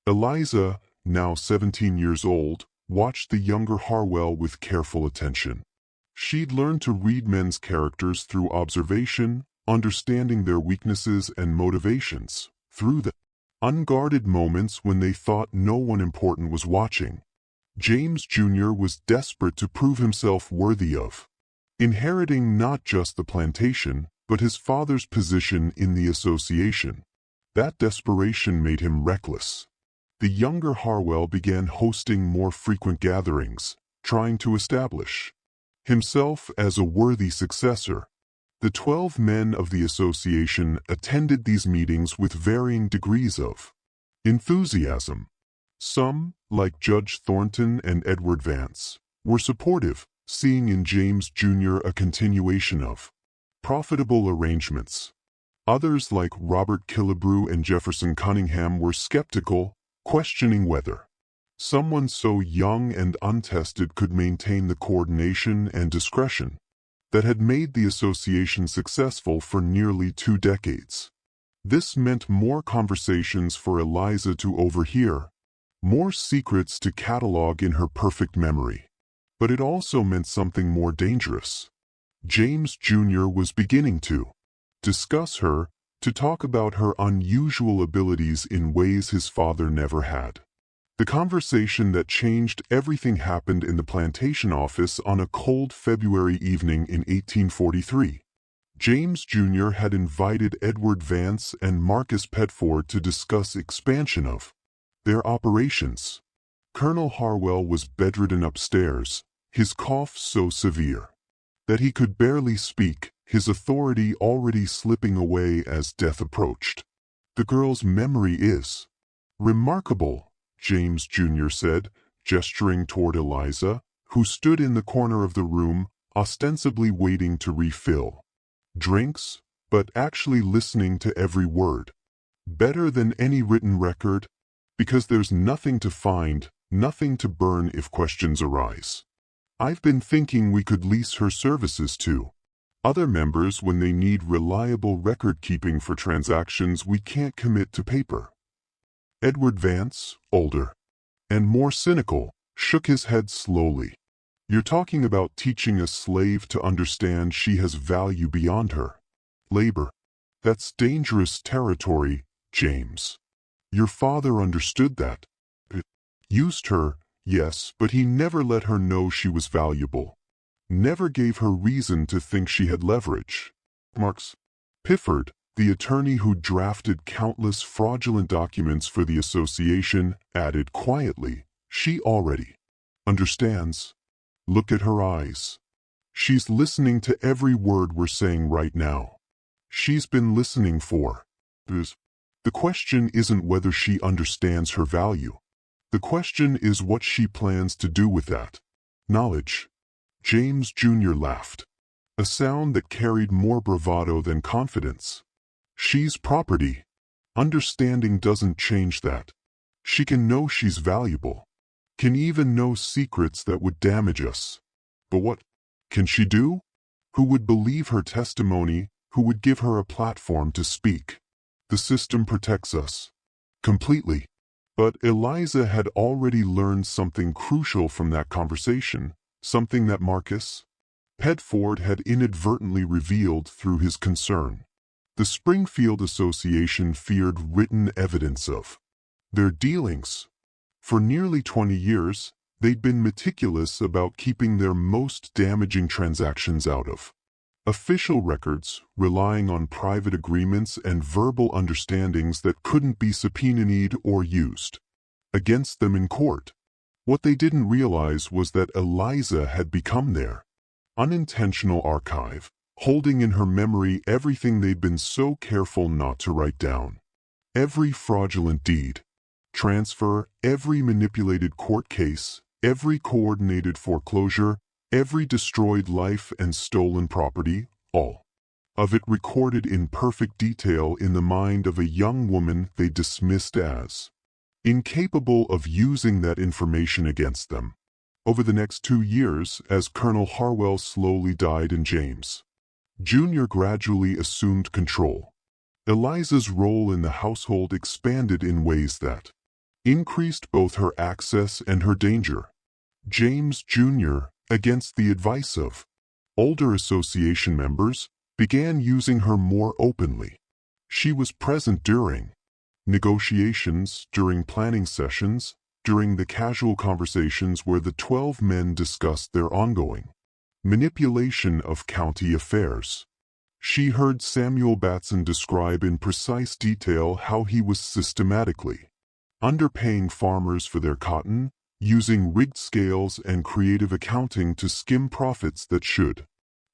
Eliza, now 17 years old, watched the younger Harwell with careful attention. She'd learned to read men's characters through observation, understanding their weaknesses and motivations, through the unguarded moments when they thought no one important was watching. James Jr. was desperate to prove himself worthy of inheriting not just the plantation, but his father's position in the association. That desperation made him reckless. The younger Harwell began hosting more frequent gatherings, trying to establish himself as a worthy successor. The 12 men of the association attended these meetings with varying degrees of enthusiasm. Some, like Judge Thornton and Edward Vance, were supportive, seeing in James Jr. a continuation of profitable arrangements. Others, like Robert Killebrew and Jefferson Cunningham, were skeptical, questioning whether someone so young and untested could maintain the coordination and discretion that had made the association successful for nearly 2 decades. This meant more conversations for Eliza to overhear, more secrets to catalog in her perfect memory. But it also meant something more dangerous. James Jr. was beginning to discuss her, to talk about her unusual abilities in ways his father never had. The conversation that changed everything happened in the plantation office on a cold February evening in 1843. James Jr. had invited Edward Vance and Marcus Petford to discuss expansion of their operations. Colonel Harwell was bedridden upstairs, his cough so severe that he could barely speak, his authority already slipping away as death approached. "The girl's memory is remarkable," James Jr. said, gesturing toward Eliza, who stood in the corner of the room, ostensibly waiting to refill drinks, but actually listening to every word. "Better than any written record, because there's nothing to find, nothing to burn if questions arise. I've been thinking we could lease her services to other members when they need reliable record-keeping for transactions we can't commit to paper." Edward Vance, older and more cynical, shook his head slowly. "You're talking about teaching a slave to understand she has value beyond her labor. That's dangerous territory, James. Your father understood that. Used her, yes, but he never let her know she was valuable. Never gave her reason to think she had leverage." Marks Pifford, the attorney who drafted countless fraudulent documents for the association, added quietly, "She already understands. Look at her eyes. She's listening to every word we're saying right now. She's been listening for years. The question isn't whether she understands her value. The question is what she plans to do with that knowledge." James Jr. laughed, a sound that carried more bravado than confidence. "She's property. Understanding doesn't change that. She can know she's valuable, can even know secrets that would damage us. But what can she do? Who would believe her testimony? Who would give her a platform to speak? The system protects us. Completely. But Eliza had already learned something crucial from that conversation, something that Marcus Pedford had inadvertently revealed through his concern. The Springfield Association feared written evidence of their dealings. For nearly 20 years, they'd been meticulous about keeping their most damaging transactions out of official records, relying on private agreements and verbal understandings that couldn't be subpoenaed or used against them in court. What they didn't realize was that Eliza had become their unintentional archive, holding in her memory everything they'd been so careful not to write down. Every fraudulent deed, transfer, every manipulated court case, every coordinated foreclosure, every destroyed life and stolen property, all of it recorded in perfect detail in the mind of a young woman they dismissed as incapable of using that information against them. Over the next 2 years, as Colonel Harwell slowly died and James Jr. gradually assumed control, Eliza's role in the household expanded in ways that increased both her access and her danger. James Jr., against the advice of older association members, began using her more openly. She was present during negotiations, during planning sessions, during the casual conversations where the 12 men discussed their ongoing manipulation of county affairs. She heard Samuel Batson describe in precise detail how he was systematically underpaying farmers for their cotton, using rigged scales and creative accounting to skim profits that should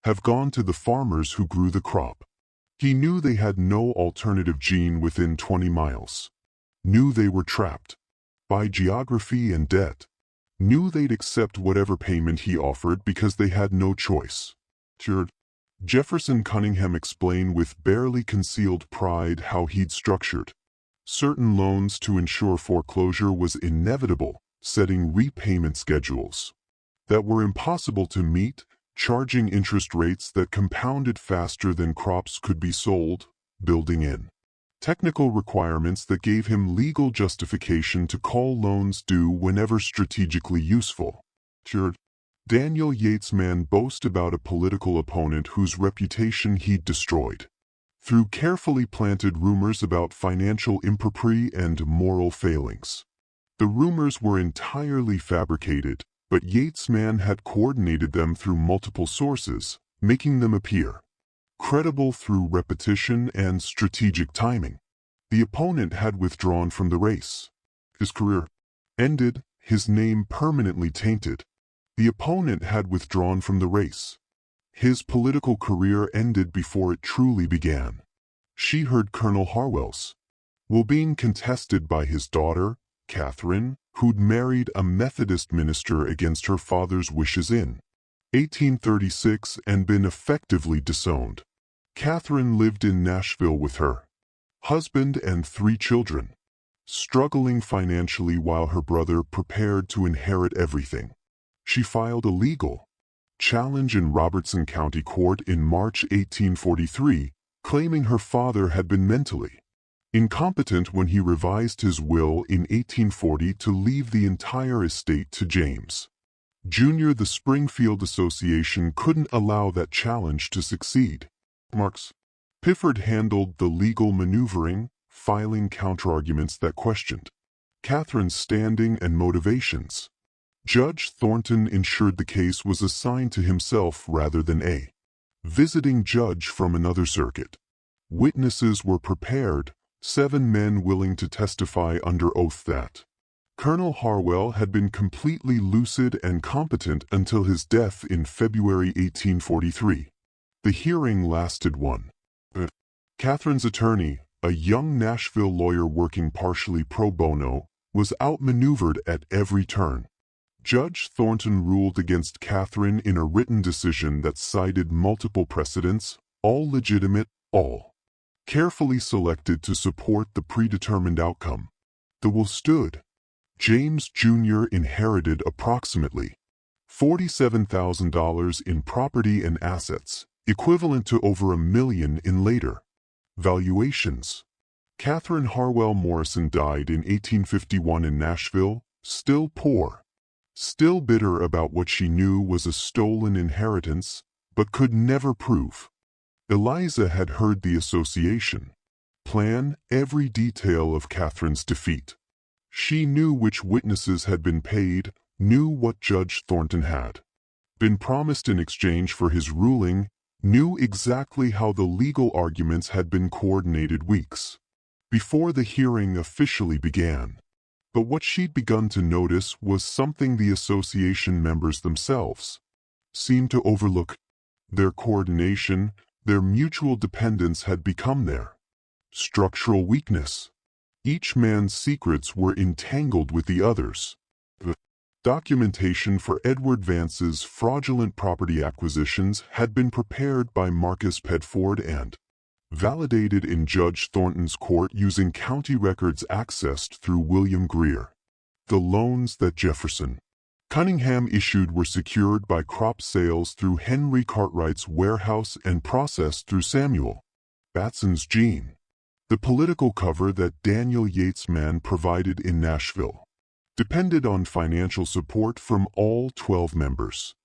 have gone to the farmers who grew the crop. He knew they had no alternative gene within 20 miles. Knew they were trapped by geography and debt. Knew they'd accept whatever payment he offered because they had no choice. Jefferson Cunningham explained with barely concealed pride how he'd structured certain loans to ensure foreclosure was inevitable, setting repayment schedules that were impossible to meet, charging interest rates that compounded faster than crops could be sold, building in technical requirements that gave him legal justification to call loans due whenever strategically useful. Daniel Yatesman boasted about a political opponent whose reputation he'd destroyed through carefully planted rumors about financial impropriety and moral failings. The rumors were entirely fabricated, but Yatesman had coordinated them through multiple sources, making them appear credible through repetition and strategic timing. The opponent had withdrawn from the race. His career ended, his name permanently tainted. The opponent had withdrawn from the race. His political career ended before it truly began. She heard Colonel Harwell's will being contested by his daughter, Catherine, who'd married a Methodist minister against her father's wishes in 1836 and been effectively disowned. Catherine lived in Nashville with her husband and 3 children, struggling financially while her brother prepared to inherit everything. She filed a legal challenge in Robertson County Court in March 1843, claiming her father had been mentally incompetent when he revised his will in 1840 to leave the entire estate to James Jr. The Springfield Association couldn't allow that challenge to succeed. Marks Pifford handled the legal maneuvering, filing counterarguments that questioned Catherine's standing and motivations. Judge Thornton ensured the case was assigned to himself rather than a visiting judge from another circuit. Witnesses were prepared, 7 men willing to testify under oath that Colonel Harwell had been completely lucid and competent until his death in February 1843. The hearing lasted 1. Catherine's attorney, a young Nashville lawyer working partially pro bono, was outmaneuvered at every turn. Judge Thornton ruled against Catherine in a written decision that cited multiple precedents, all legitimate, all carefully selected to support the predetermined outcome. The will stood. James Jr. inherited approximately $47,000 in property and assets, equivalent to over $1 million in later valuations. Catherine Harwell Morrison died in 1851 in Nashville, still poor, still bitter about what she knew was a stolen inheritance, but could never prove. Eliza had heard the association plan every detail of Catherine's defeat. She knew which witnesses had been paid, knew what Judge Thornton had been promised in exchange for his ruling, knew exactly how the legal arguments had been coordinated weeks before the hearing officially began. But what she'd begun to notice was something the association members themselves seemed to overlook. Their coordination, their mutual dependence had become their structural weakness. Each man's secrets were entangled with the others. The documentation for Edward Vance's fraudulent property acquisitions had been prepared by Marcus Pedford and validated in Judge Thornton's court using county records accessed through William Greer. The loans that Jefferson Cunningham issued were secured by crop sales through Henry Cartwright's warehouse and processed through Samuel Batson's gene. The political cover that Daniel Yates Mann provided in Nashville depended on financial support from all 12 members.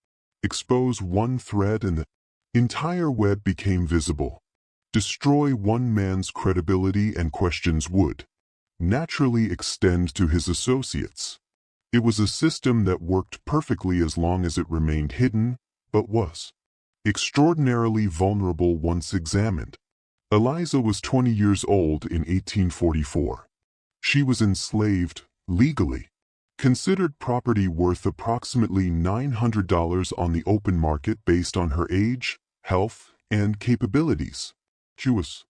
Expose one thread and the entire web became visible. Destroy one man's credibility and questions would naturally extend to his associates. It was a system that worked perfectly as long as it remained hidden, but was extraordinarily vulnerable once examined. Eliza was 20 years old in 1844. She was enslaved, legally, considered property worth approximately $900 on the open market based on her age, health, and capabilities. She was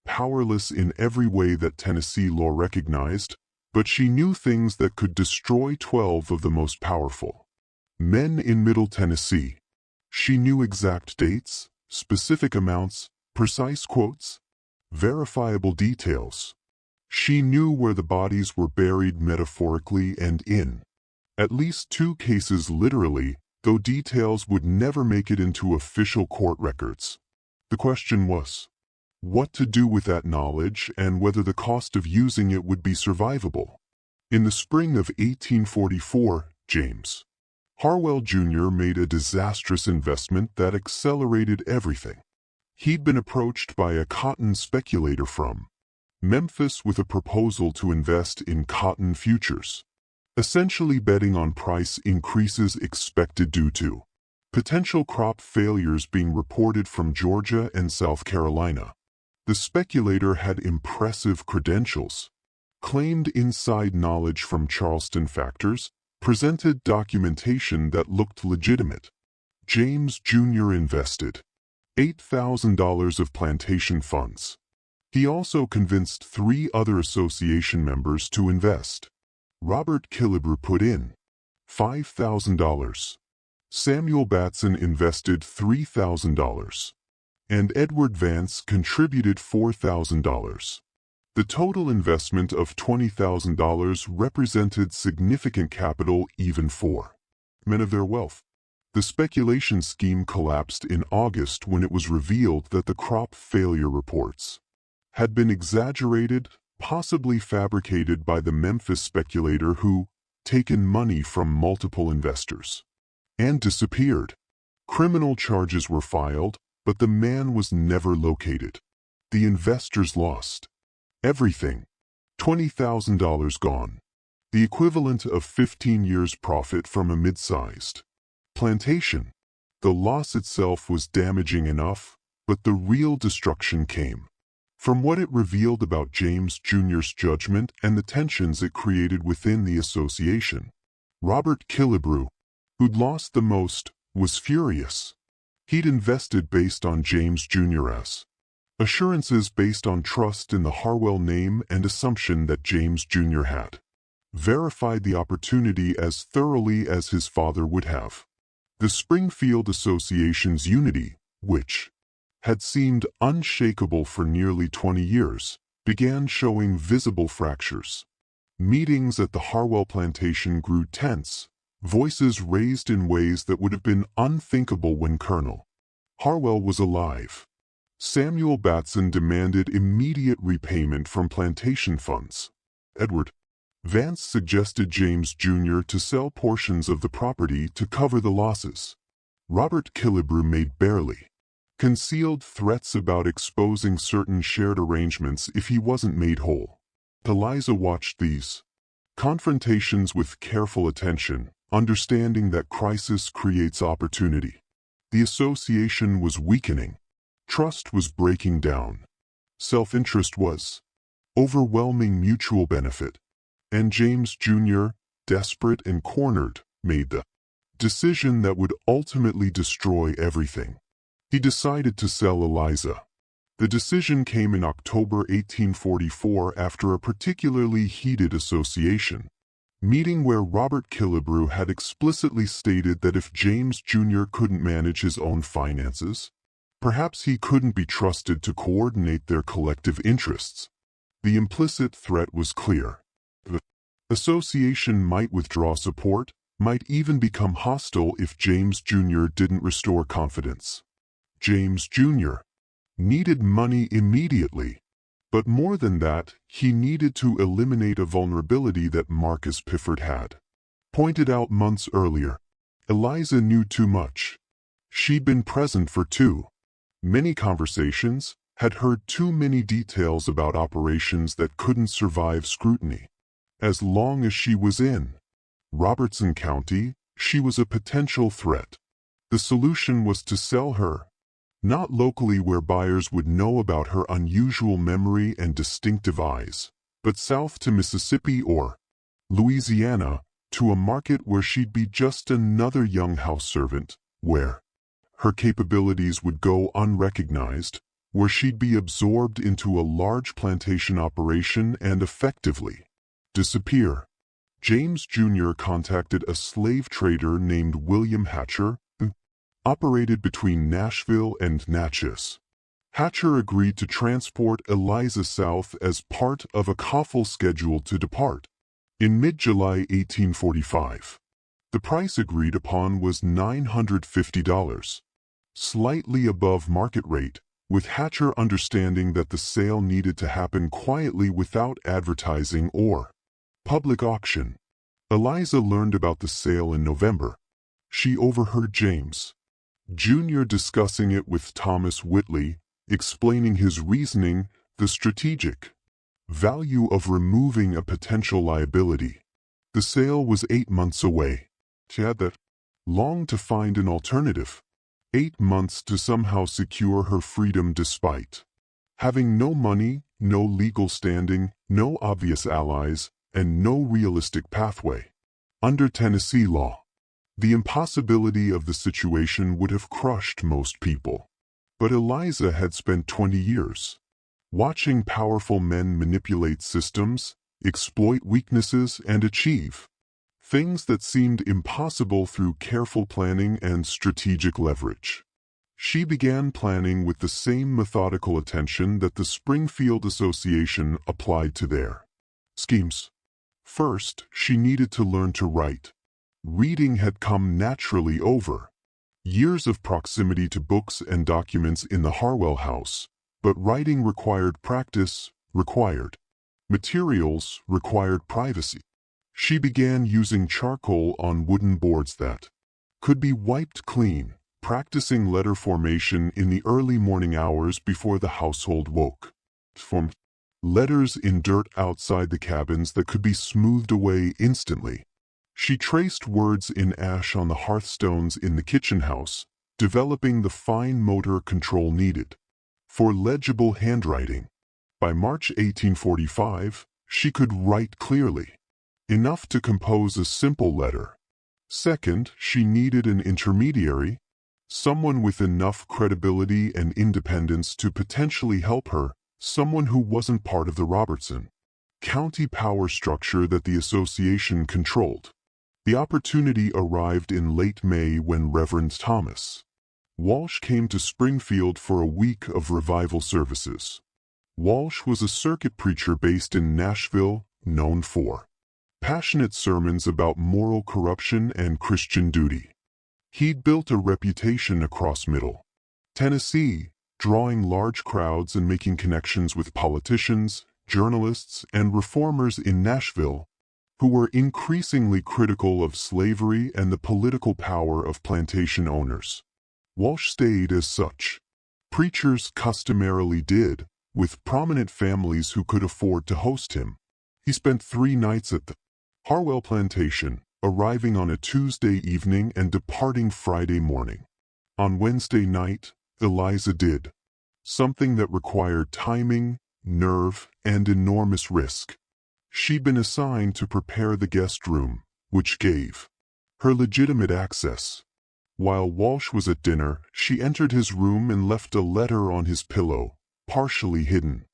powerless in every way that Tennessee law recognized, but she knew things that could destroy 12 of the most powerful men in Middle Tennessee. She knew exact dates, specific amounts, precise quotes, verifiable details. She knew where the bodies were buried metaphorically and in at least 2 cases literally, though details would never make it into official court records. The question was what to do with that knowledge and whether the cost of using it would be survivable. In the spring of 1844, James Harwell Jr. made a disastrous investment that accelerated everything. He'd been approached by a cotton speculator from Memphis with a proposal to invest in cotton futures, essentially betting on price increases expected due to potential crop failures being reported from Georgia and South Carolina. The speculator had impressive credentials, claimed inside knowledge from Charleston factors, presented documentation that looked legitimate. James Jr. invested $8,000 of plantation funds. He also convinced 3 other association members to invest. Robert Killebrew put in $5,000. Samuel Batson invested $3,000. And Edward Vance contributed $4,000. The total investment of $20,000 represented significant capital even for men of their wealth. The speculation scheme collapsed in August when it was revealed that the crop failure reports had been exaggerated, possibly fabricated by the Memphis speculator who taken money from multiple investors and disappeared. Criminal charges were filed, but the man was never located. The investors lost everything. $20,000 gone. The equivalent of 15 years' profit from a mid-sized plantation. The loss itself was damaging enough, but the real destruction came from what it revealed about James Jr.'s judgment and the tensions it created within the association. Robert Killebrew, who'd lost the most, was furious. He'd invested based on James Jr.'s assurances based on trust in the Harwell name and assumption that James Jr. had verified the opportunity as thoroughly as his father would have. The Springfield Association's unity, which had seemed unshakable for nearly 20 years, began showing visible fractures. Meetings at the Harwell plantation grew tense, voices raised in ways that would have been unthinkable when Colonel Harwell was alive. Samuel Batson demanded immediate repayment from plantation funds. Edward Vance suggested James Jr. to sell portions of the property to cover the losses. Robert Killebrew made barely concealed threats about exposing certain shared arrangements if he wasn't made whole. Eliza watched these confrontations with careful attention, understanding that crisis creates opportunity. The association was weakening. Trust was breaking down. Self-interest was overwhelming mutual benefit. And James Jr., desperate and cornered, made the decision that would ultimately destroy everything. He decided to sell Eliza. The decision came in October 1844 after a particularly heated association meeting where Robert Killebrew had explicitly stated that if James Jr. couldn't manage his own finances, perhaps he couldn't be trusted to coordinate their collective interests. The implicit threat was clear. The association might withdraw support, might even become hostile if James Jr. didn't restore confidence. James Jr. needed money immediately, but more than that, he needed to eliminate a vulnerability that Marcus Pifford had pointed out months earlier. Eliza knew too much. She'd been present for too many conversations, had heard too many details about operations that couldn't survive scrutiny. As long as she was in Robertson County, she was a potential threat. The solution was to sell her, not locally where buyers would know about her unusual memory and distinctive eyes, but south to Mississippi or Louisiana, to a market where she'd be just another young house servant, where her capabilities would go unrecognized, where she'd be absorbed into a large plantation operation and effectively disappear. James Jr. contacted a slave trader named William Hatcher, who operated between Nashville and Natchez. Hatcher agreed to transport Eliza south as part of a coffle scheduled to depart in mid-July 1845. The price agreed upon was $950, slightly above market rate, with Hatcher understanding that the sale needed to happen quietly without advertising or public auction. Eliza learned about the sale in November. She overheard James Jr. discussing it with Thomas Whitley, explaining his reasoning, the strategic value of removing a potential liability. The sale was 8 months away. She had that long to find an alternative. 8 months to somehow secure her freedom despite having no money, no legal standing, no obvious allies, and no realistic pathway. Under Tennessee law, the impossibility of the situation would have crushed most people. But Eliza had spent 20 years watching powerful men manipulate systems, exploit weaknesses, and achieve things that seemed impossible through careful planning and strategic leverage. She began planning with the same methodical attention that the Springfield Association applied to their schemes. First, she needed to learn to write. Reading had come naturally over years of proximity to books and documents in the Harwell house, but writing required practice, required materials, required privacy. She began using charcoal on wooden boards that could be wiped clean, practicing letter formation in the early morning hours before the household woke. Formed letters in dirt outside the cabins that could be smoothed away instantly. She traced words in ash on the hearthstones in the kitchen house, developing the fine motor control needed for legible handwriting. By March 1845, she could write clearly, enough to compose a simple letter. Second, she needed an intermediary, someone with enough credibility and independence to potentially help her, someone who wasn't part of the Robertson County power structure that the association controlled. The opportunity arrived in late May when Reverend Thomas Walsh came to Springfield for a week of revival services. Walsh was a circuit preacher based in Nashville, known for passionate sermons about moral corruption and Christian duty. He'd built a reputation across Middle Tennessee, drawing large crowds and making connections with politicians, journalists, and reformers in Nashville, who were increasingly critical of slavery and the political power of plantation owners. Walsh stayed as such. Preachers customarily did, with prominent families who could afford to host him. He spent 3 nights at the Harwell Plantation, arriving on a Tuesday evening and departing Friday morning. On Wednesday night, Eliza did something that required timing, nerve, and enormous risk. She'd been assigned to prepare the guest room, which gave her legitimate access. While Walsh was at dinner, she entered his room and left a letter on his pillow, partially hidden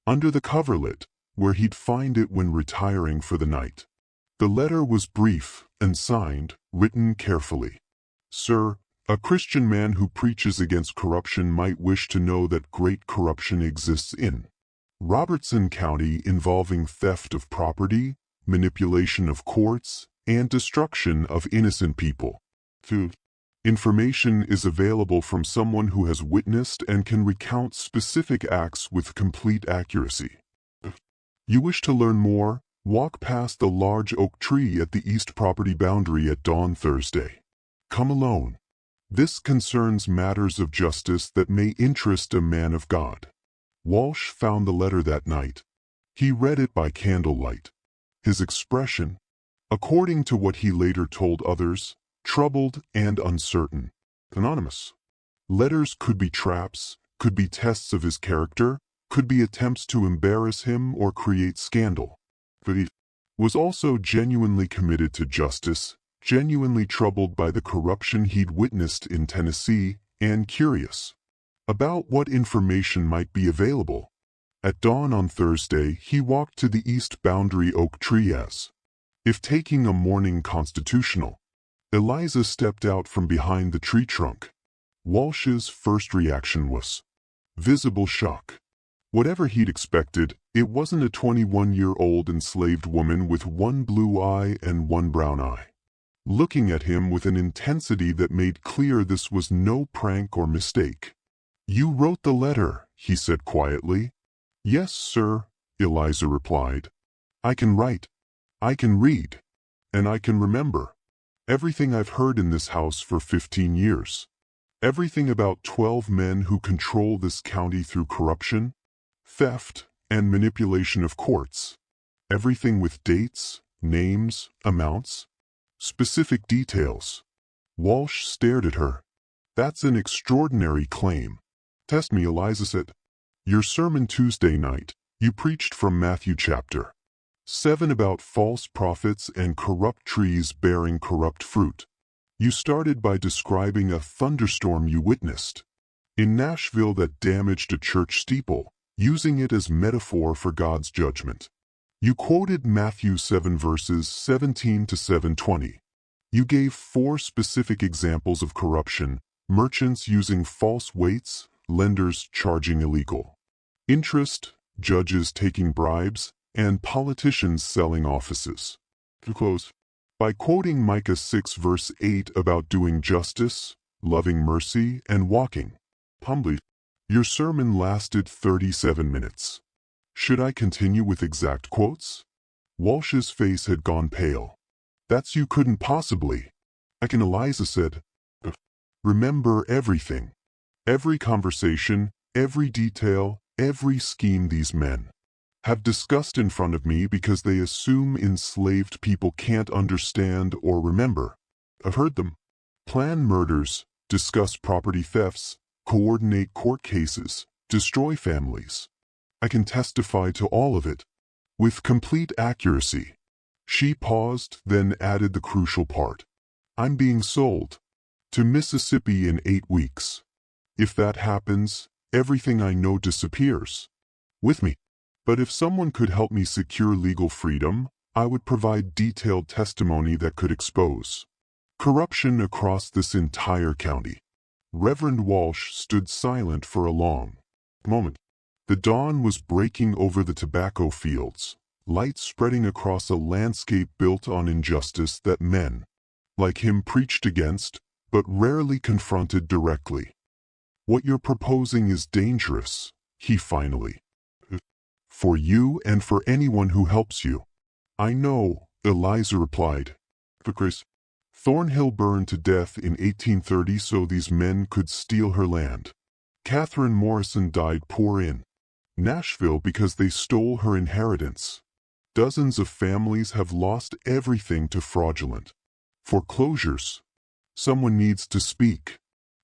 under the coverlet, where he'd find it when retiring for the night. The letter was brief and signed, written carefully. "Sir, a Christian man who preaches against corruption might wish to know that great corruption exists in Robertson County, involving theft of property, manipulation of courts, and destruction of innocent people. Information is available from someone who has witnessed and can recount specific acts with complete accuracy. You wish to learn more? Walk past the large oak tree at the east property boundary at dawn Thursday. Come alone. This concerns matters of justice that may interest a man of God." Walsh found the letter that night. He read it by candlelight. His expression, according to what he later told others, troubled and uncertain. Anonymous. Letters could be traps, could be tests of his character, could be attempts to embarrass him or create scandal. But he was also genuinely committed to justice, genuinely troubled by the corruption he'd witnessed in Tennessee, and curious about what information might be available. At dawn on Thursday, he walked to the east boundary oak tree as if taking a morning constitutional. Eliza stepped out from behind the tree trunk. Walsh's first reaction was visible shock. Whatever he'd expected, it wasn't a 21-year-old enslaved woman with one blue eye and one brown eye, looking at him with an intensity that made clear this was no prank or mistake. "You wrote the letter," he said quietly. "Yes, sir," Eliza replied. "I can write, I can read, and I can remember. Everything I've heard in this house for 15 years. Everything about 12 men who control this county through corruption, theft, and manipulation of courts. Everything with dates, names, amounts, specific details." Walsh stared at her. "That's an extraordinary claim." "Test me," Eliza said. "Your sermon Tuesday night, you preached from Matthew chapter 7 about false prophets and corrupt trees bearing corrupt fruit. You started by describing a thunderstorm you witnessed in Nashville that damaged a church steeple, using it as metaphor for God's judgment. You quoted Matthew 7 verses 17 to 7:20. You gave 4 specific examples of corruption: merchants using false weights, lenders charging illegal interest, judges taking bribes, and politicians selling offices. To close, by quoting Micah 6 verse 8 about doing justice, loving mercy, and walking humbly. Your sermon lasted 37 minutes. Should I continue with exact quotes? Walsh's face had gone pale. That's you couldn't possibly. I can, Eliza said. Remember everything. Every conversation, every detail, every scheme these men have discussed in front of me because they assume enslaved people can't understand or remember. I've heard them plan murders, discuss property thefts, coordinate court cases, destroy families. I can testify to all of it with complete accuracy. She paused, then added the crucial part. I'm being sold to Mississippi in 8 weeks. If that happens, everything I know disappears with me. But if someone could help me secure legal freedom, I would provide detailed testimony that could expose corruption across this entire county. Reverend Walsh stood silent for a long moment. The dawn was breaking over the tobacco fields, light spreading across a landscape built on injustice that men like him preached against, but rarely confronted directly. What you're proposing is dangerous, he finally. For you and for anyone who helps you. I know, Eliza replied. Because Thornhill burned to death in 1830 so these men could steal her land. Catherine Morrison died poor in Nashville because they stole her inheritance. Dozens of families have lost everything to fraudulent foreclosures. Someone needs to speak.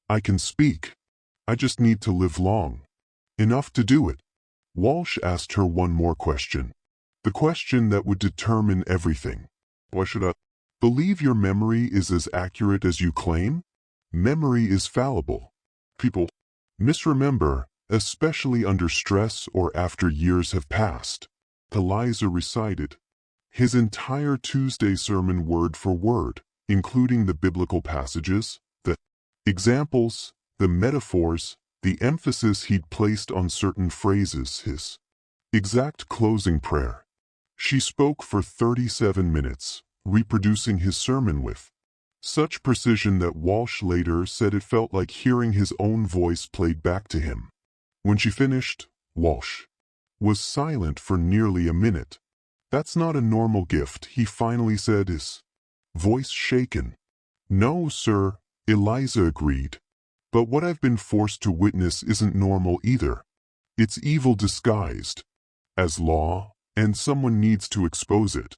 I can speak. I just need to live long enough to do it. Walsh asked her one more question. The question that would determine everything. Why should I believe your memory is as accurate as you claim? Memory is fallible. People misremember, especially under stress or after years have passed. Eliza recited his entire Tuesday sermon word for word, including the biblical passages, the examples, the metaphors, the emphasis he'd placed on certain phrases, his exact closing prayer. She spoke for 37 minutes, reproducing his sermon with such precision that Walsh later said it felt like hearing his own voice played back to him. When she finished, Walsh was silent for nearly a minute. That's not a normal gift, he finally said, his voice shaken. No, sir, Eliza agreed. But what I've been forced to witness isn't normal either. It's evil disguised as law, and someone needs to expose it.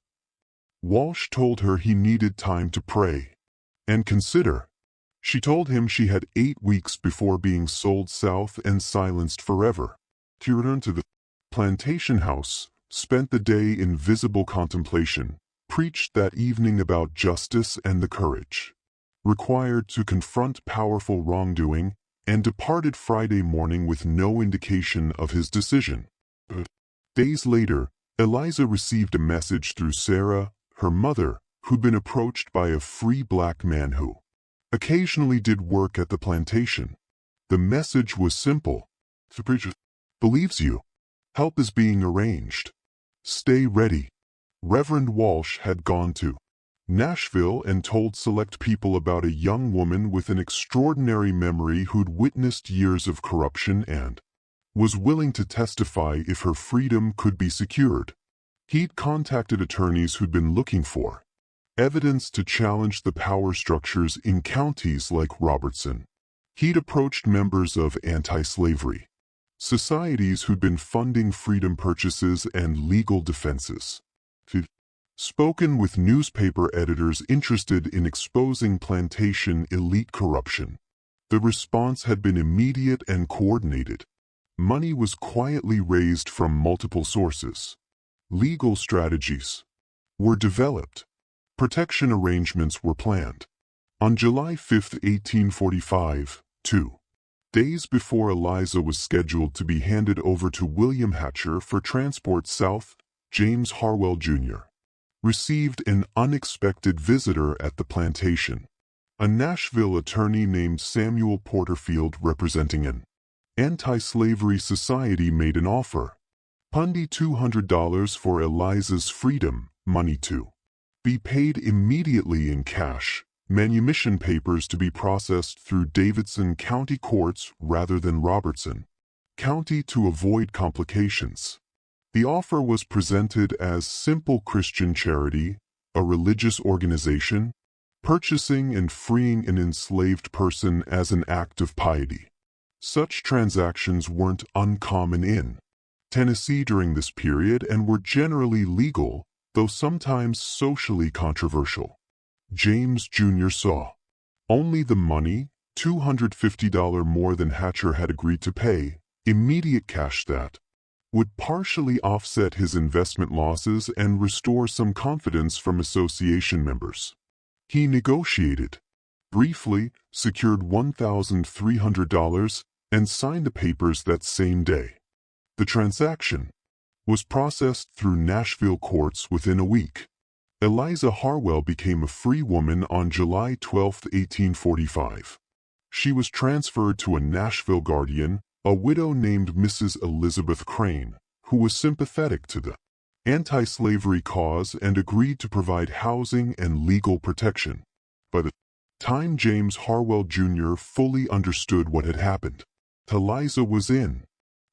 Walsh told her he needed time to pray and consider. She told him she had 8 weeks before being sold south and silenced forever. He returned to the plantation house, spent the day in visible contemplation, preached that evening about justice and the courage required to confront powerful wrongdoing, and departed Friday morning with no indication of his decision. Days later, Eliza received a message through Sarah, her mother, who'd been approached by a free black man who occasionally did work at the plantation. The message was simple. The preacher believes you. Help is being arranged. Stay ready. Reverend Walsh had gone to Nashville and told select people about a young woman with an extraordinary memory who'd witnessed years of corruption and was willing to testify if her freedom could be secured. He'd contacted attorneys who'd been looking for evidence to challenge the power structures in counties like Robertson. He'd approached members of anti-slavery societies who'd been funding freedom purchases and legal defenses. He'd spoken with newspaper editors interested in exposing plantation elite corruption. The response had been immediate and coordinated. Money was quietly raised from multiple sources. Legal strategies were developed. Protection arrangements were planned. On July 5, 1845, 2 days before Eliza was scheduled to be handed over to William Hatcher for transport south, James Harwell, Jr. received an unexpected visitor at the plantation. A Nashville attorney named Samuel Porterfield, representing an anti-slavery society, made an offer. $200 for Eliza's freedom, money to be paid immediately in cash, manumission papers to be processed through Davidson County courts rather than Robertson County to avoid complications. The offer was presented as simple Christian charity, a religious organization, purchasing and freeing an enslaved person as an act of piety. Such transactions weren't uncommon in Tennessee during this period and were generally legal, though sometimes socially controversial. James Jr. saw only the money, $250 more than Hatcher had agreed to pay, immediate cash that would partially offset his investment losses and restore some confidence from association members. He negotiated briefly, secured $1,300, and signed the papers that same day. The transaction was processed through Nashville courts within a week. Eliza Harwell became a free woman on July 12, 1845. She was transferred to a Nashville guardian, a widow named Mrs. Elizabeth Crane, who was sympathetic to the anti-slavery cause and agreed to provide housing and legal protection. By the time James Harwell Jr. fully understood what had happened, Eliza was in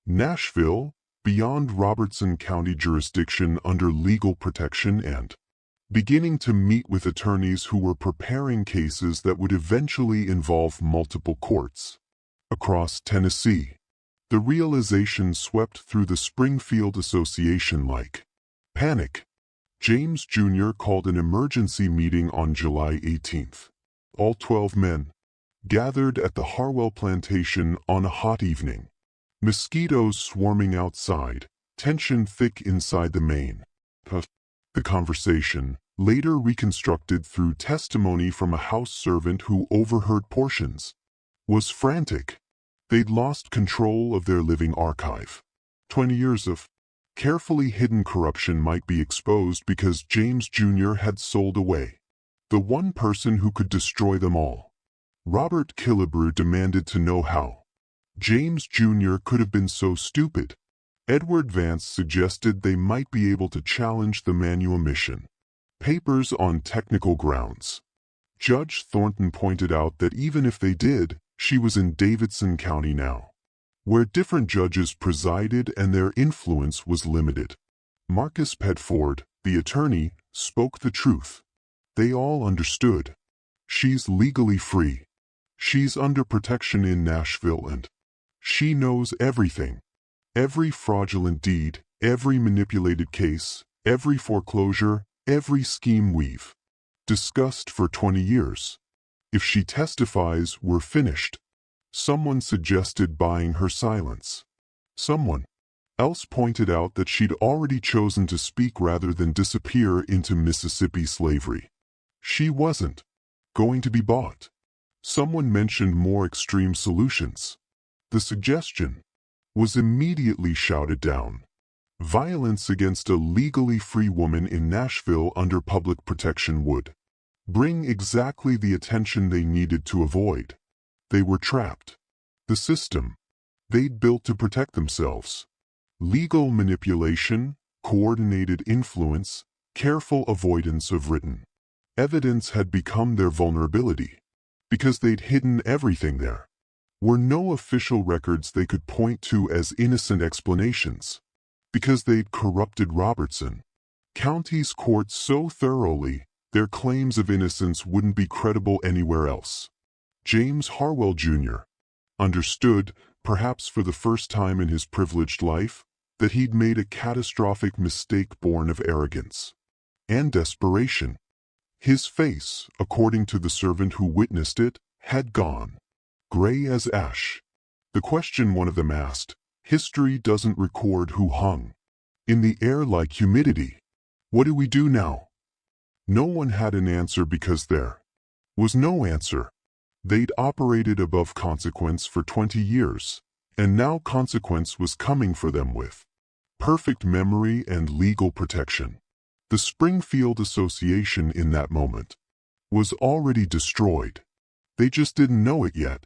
Nashville, beyond Robertson County jurisdiction under legal protection and beginning to meet with attorneys who were preparing cases that would eventually involve multiple courts across Tennessee. The realization swept through the Springfield Association like panic. James Jr. called an emergency meeting on July 18th. All 12 men gathered at the Harwell Plantation on a hot evening. Mosquitoes swarming outside, tension thick inside the main. The conversation, later reconstructed through testimony from a house servant who overheard portions, was frantic. They'd lost control of their living archive. 20 years of carefully hidden corruption might be exposed because James Jr. had sold away the one person who could destroy them all. Robert Killebrew demanded to know how James Jr. could have been so stupid. Edward Vance suggested they might be able to challenge the manumission papers on technical grounds. Judge Thornton pointed out that even if they did, she was in Davidson County now, where different judges presided and their influence was limited. Marcus Pedford, the attorney, spoke the truth. They all understood. She's legally free. She's under protection in Nashville and she knows everything. Every fraudulent deed, every manipulated case, every foreclosure, every scheme we've discussed for 20 years. If she testifies, we're finished. Someone suggested buying her silence. Someone else pointed out that she'd already chosen to speak rather than disappear into Mississippi slavery. She wasn't going to be bought. Someone mentioned more extreme solutions. The suggestion was immediately shouted down. Violence against a legally free woman in Nashville under public protection would bring exactly the attention they needed to avoid. They were trapped. The system they'd built to protect themselves. Legal manipulation, coordinated influence, careful avoidance of written evidence had become their vulnerability. Because they'd hidden everything there were no official records they could point to as innocent explanations. Because they'd corrupted Robertson County's courts so thoroughly, their claims of innocence wouldn't be credible anywhere else. James Harwell Jr. understood, perhaps for the first time in his privileged life, that he'd made a catastrophic mistake born of arrogance and desperation. His face, according to the servant who witnessed it, had gone gray as ash. The question one of them asked, history doesn't record who hung in the air like humidity. What do we do now? No one had an answer because there was no answer. They'd operated above consequence for 20 years, and now consequence was coming for them with perfect memory and legal protection. The Springfield Association in that moment was already destroyed. They just didn't know it yet.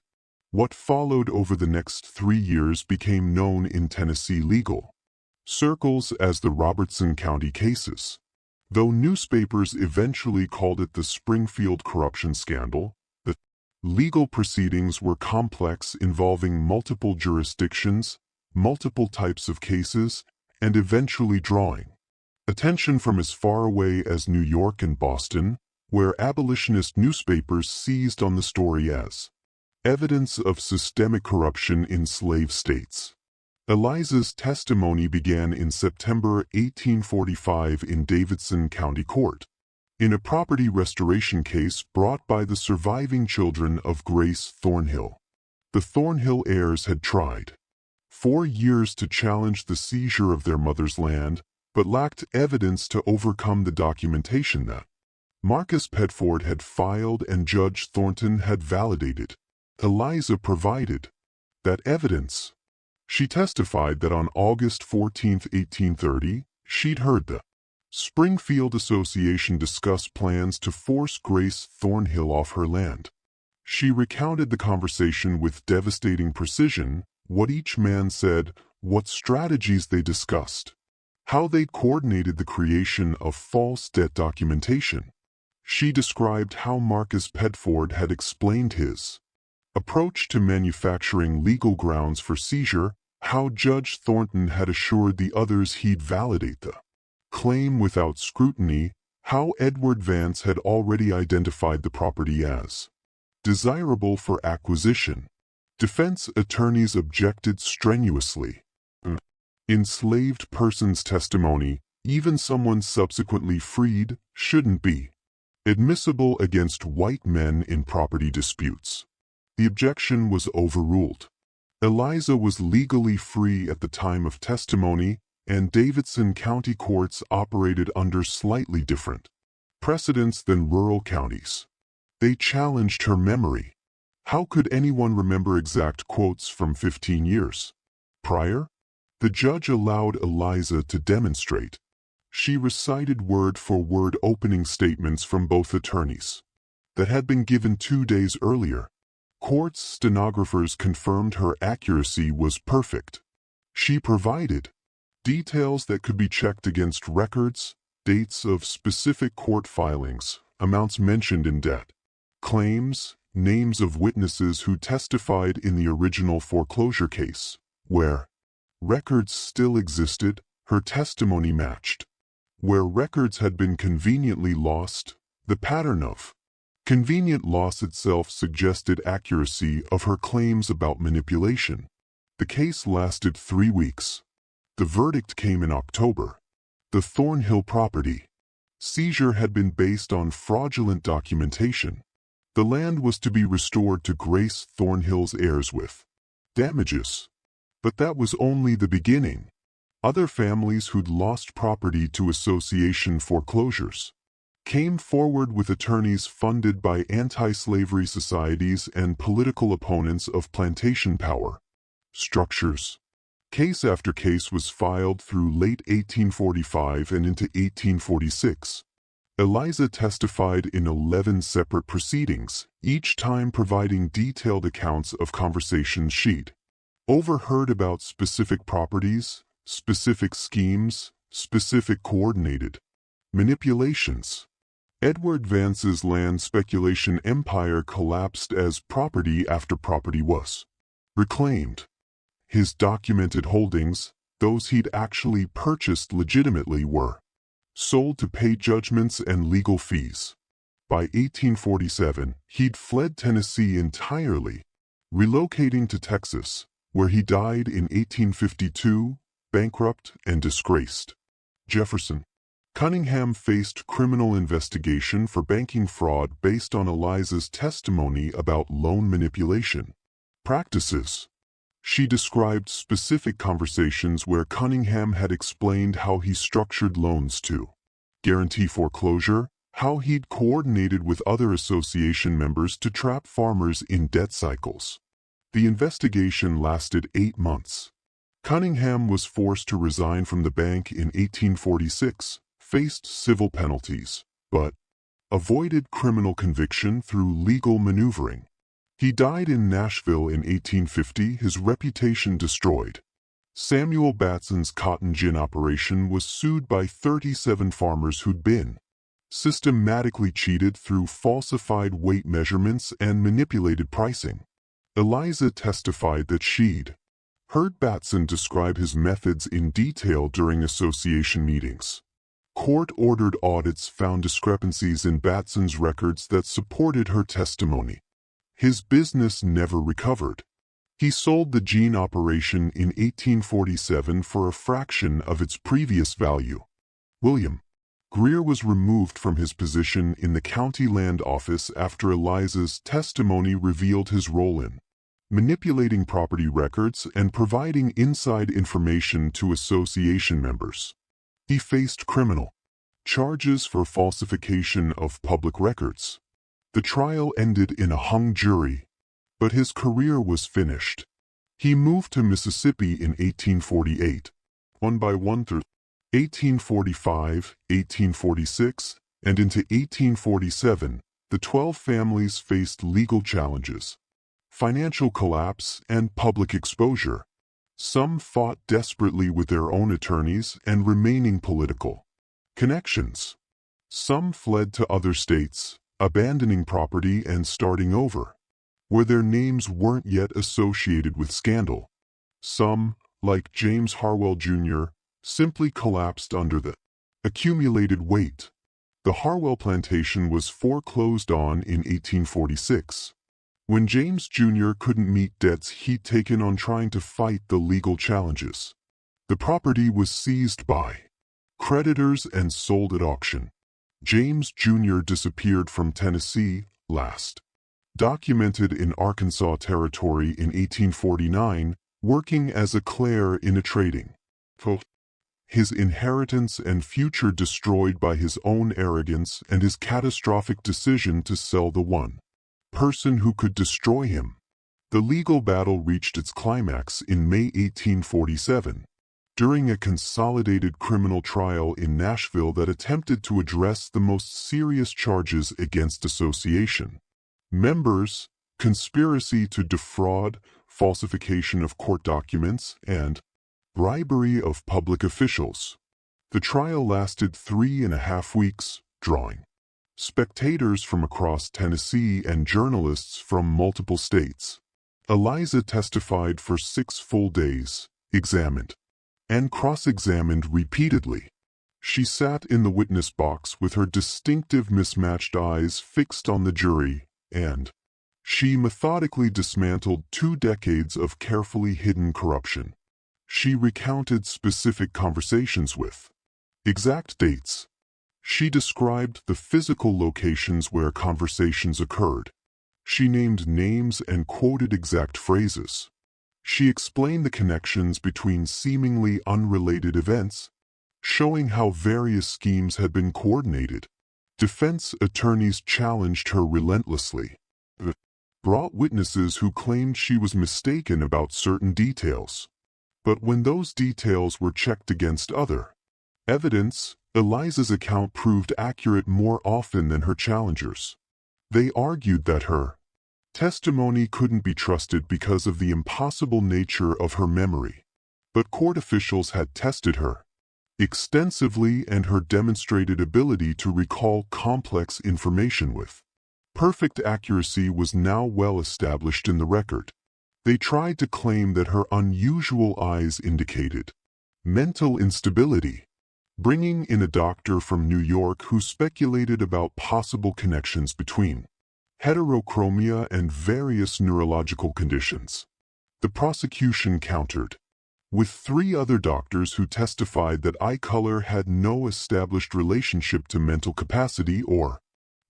What followed over the next 3 years became known in Tennessee legal circles as the Robertson County cases. Though newspapers eventually called it the Springfield corruption scandal, the legal proceedings were complex, involving multiple jurisdictions, multiple types of cases, and eventually drawing attention from as far away as New York and Boston, where abolitionist newspapers seized on the story as evidence of systemic corruption in slave states. Eliza's testimony began in September 1845 in Davidson County Court, in a property restoration case brought by the surviving children of Grace Thornhill. The Thornhill heirs had tried 4 years to challenge the seizure of their mother's land, but lacked evidence to overcome the documentation that Marcus Pedford had filed and Judge Thornton had validated. Eliza provided that evidence. She testified that on August 14, 1830, she'd heard the Springfield Association discuss plans to force Grace Thornhill off her land. She recounted the conversation with devastating precision, what each man said, what strategies they discussed, how they'd coordinated the creation of false debt documentation. She described how Marcus Pedford had explained his Approach to manufacturing legal grounds for seizure, how Judge Thornton had assured the others he'd validate the claim without scrutiny, how Edward Vance had already identified the property as desirable for acquisition. Defense attorneys objected strenuously. Enslaved person's testimony, even someone subsequently freed, shouldn't be admissible against white men in property disputes. The objection was overruled. Eliza was legally free at the time of testimony, and Davidson County courts operated under slightly different precedents than rural counties. They challenged her memory. How could anyone remember exact quotes from 15 years prior? The judge allowed Eliza to demonstrate. She recited word-for-word opening statements from both attorneys that had been given 2 days earlier. Court's stenographers confirmed her accuracy was perfect. She provided details that could be checked against records, dates of specific court filings, amounts mentioned in debt, claims, names of witnesses who testified in the original foreclosure case, where records still existed, her testimony matched. Where records had been conveniently lost, the pattern of convenient loss itself suggested accuracy of her claims about manipulation. The case lasted 3 weeks. The verdict came in October. The Thornhill property seizure had been based on fraudulent documentation. The land was to be restored to Grace Thornhill's heirs with damages. But that was only the beginning. Other families who'd lost property to association foreclosures came forward with attorneys funded by anti-slavery societies and political opponents of plantation power structures. Case after case was filed through late 1845 and into 1846. Eliza testified in 11 separate proceedings, each time providing detailed accounts of conversations she'd overheard about specific properties, specific schemes, specific coordinated manipulations. Edward Vance's land speculation empire collapsed as property after property was reclaimed. His documented holdings, those he'd actually purchased legitimately, were sold to pay judgments and legal fees. By 1847, he'd fled Tennessee entirely, relocating to Texas, where he died in 1852, bankrupt and disgraced. Jefferson Cunningham faced criminal investigation for banking fraud based on Eliza's testimony about loan manipulation practices. She described specific conversations where Cunningham had explained how he structured loans to guarantee foreclosure, how he'd coordinated with other association members to trap farmers in debt cycles. The investigation lasted 8 months. Cunningham was forced to resign from the bank in 1846, faced civil penalties, but avoided criminal conviction through legal maneuvering. He died in Nashville in 1850, his reputation destroyed. Samuel Batson's cotton gin operation was sued by 37 farmers who'd been systematically cheated through falsified weight measurements and manipulated pricing. Eliza testified that she'd heard Batson describe his methods in detail during association meetings. Court-ordered audits found discrepancies in Batson's records that supported her testimony. His business never recovered. He sold the gin operation in 1847 for a fraction of its previous value. William Greer was removed from his position in the county land office after Eliza's testimony revealed his role in manipulating property records and providing inside information to association members. He faced criminal charges for falsification of public records. The trial ended in a hung jury, but his career was finished. He moved to Mississippi in 1848, one by one through 1845, 1846, and into 1847, the 12 families faced legal challenges, financial collapse, and public exposure. Some fought desperately with their own attorneys and remaining political connections. Some fled to other states, abandoning property and starting over. where their names weren't yet associated with scandal. Some, like James Harwell Jr., simply collapsed under the accumulated weight. The Harwell plantation was foreclosed on in 1846. When James Jr. couldn't meet debts he'd taken on trying to fight the legal challenges. The property was seized by creditors and sold at auction. James Jr. disappeared from Tennessee, last documented in Arkansas Territory in 1849, working as a clerk in a trading post. His inheritance and future destroyed by his own arrogance and his catastrophic decision to sell the one person who could destroy him. The legal battle reached its climax in May 1847, during a consolidated criminal trial in Nashville that attempted to address the most serious charges against association members: conspiracy to defraud, falsification of court documents, and bribery of public officials. The trial lasted 3.5 weeks, drawing spectators from across Tennessee and journalists from multiple states. Eliza testified for 6 full days, examined and cross-examined repeatedly. She sat in the witness box with her distinctive mismatched eyes fixed on the jury, and she methodically dismantled 2 decades of carefully hidden corruption. She recounted specific conversations with exact dates. She described the physical locations where conversations occurred. She named names and quoted exact phrases. She explained the connections between seemingly unrelated events, showing how various schemes had been coordinated. Defense attorneys challenged her relentlessly, brought witnesses who claimed she was mistaken about certain details. But when those details were checked against other evidence, Eliza's account proved accurate more often than her challengers. They argued that her testimony couldn't be trusted because of the impossible nature of her memory. But court officials had tested her extensively, and her demonstrated ability to recall complex information with perfect accuracy was now well established in the record. They tried to claim that her unusual eyes indicated mental instability, bringing in a doctor from New York who speculated about possible connections between heterochromia and various neurological conditions. The prosecution countered with 3 other doctors who testified that eye color had no established relationship to mental capacity or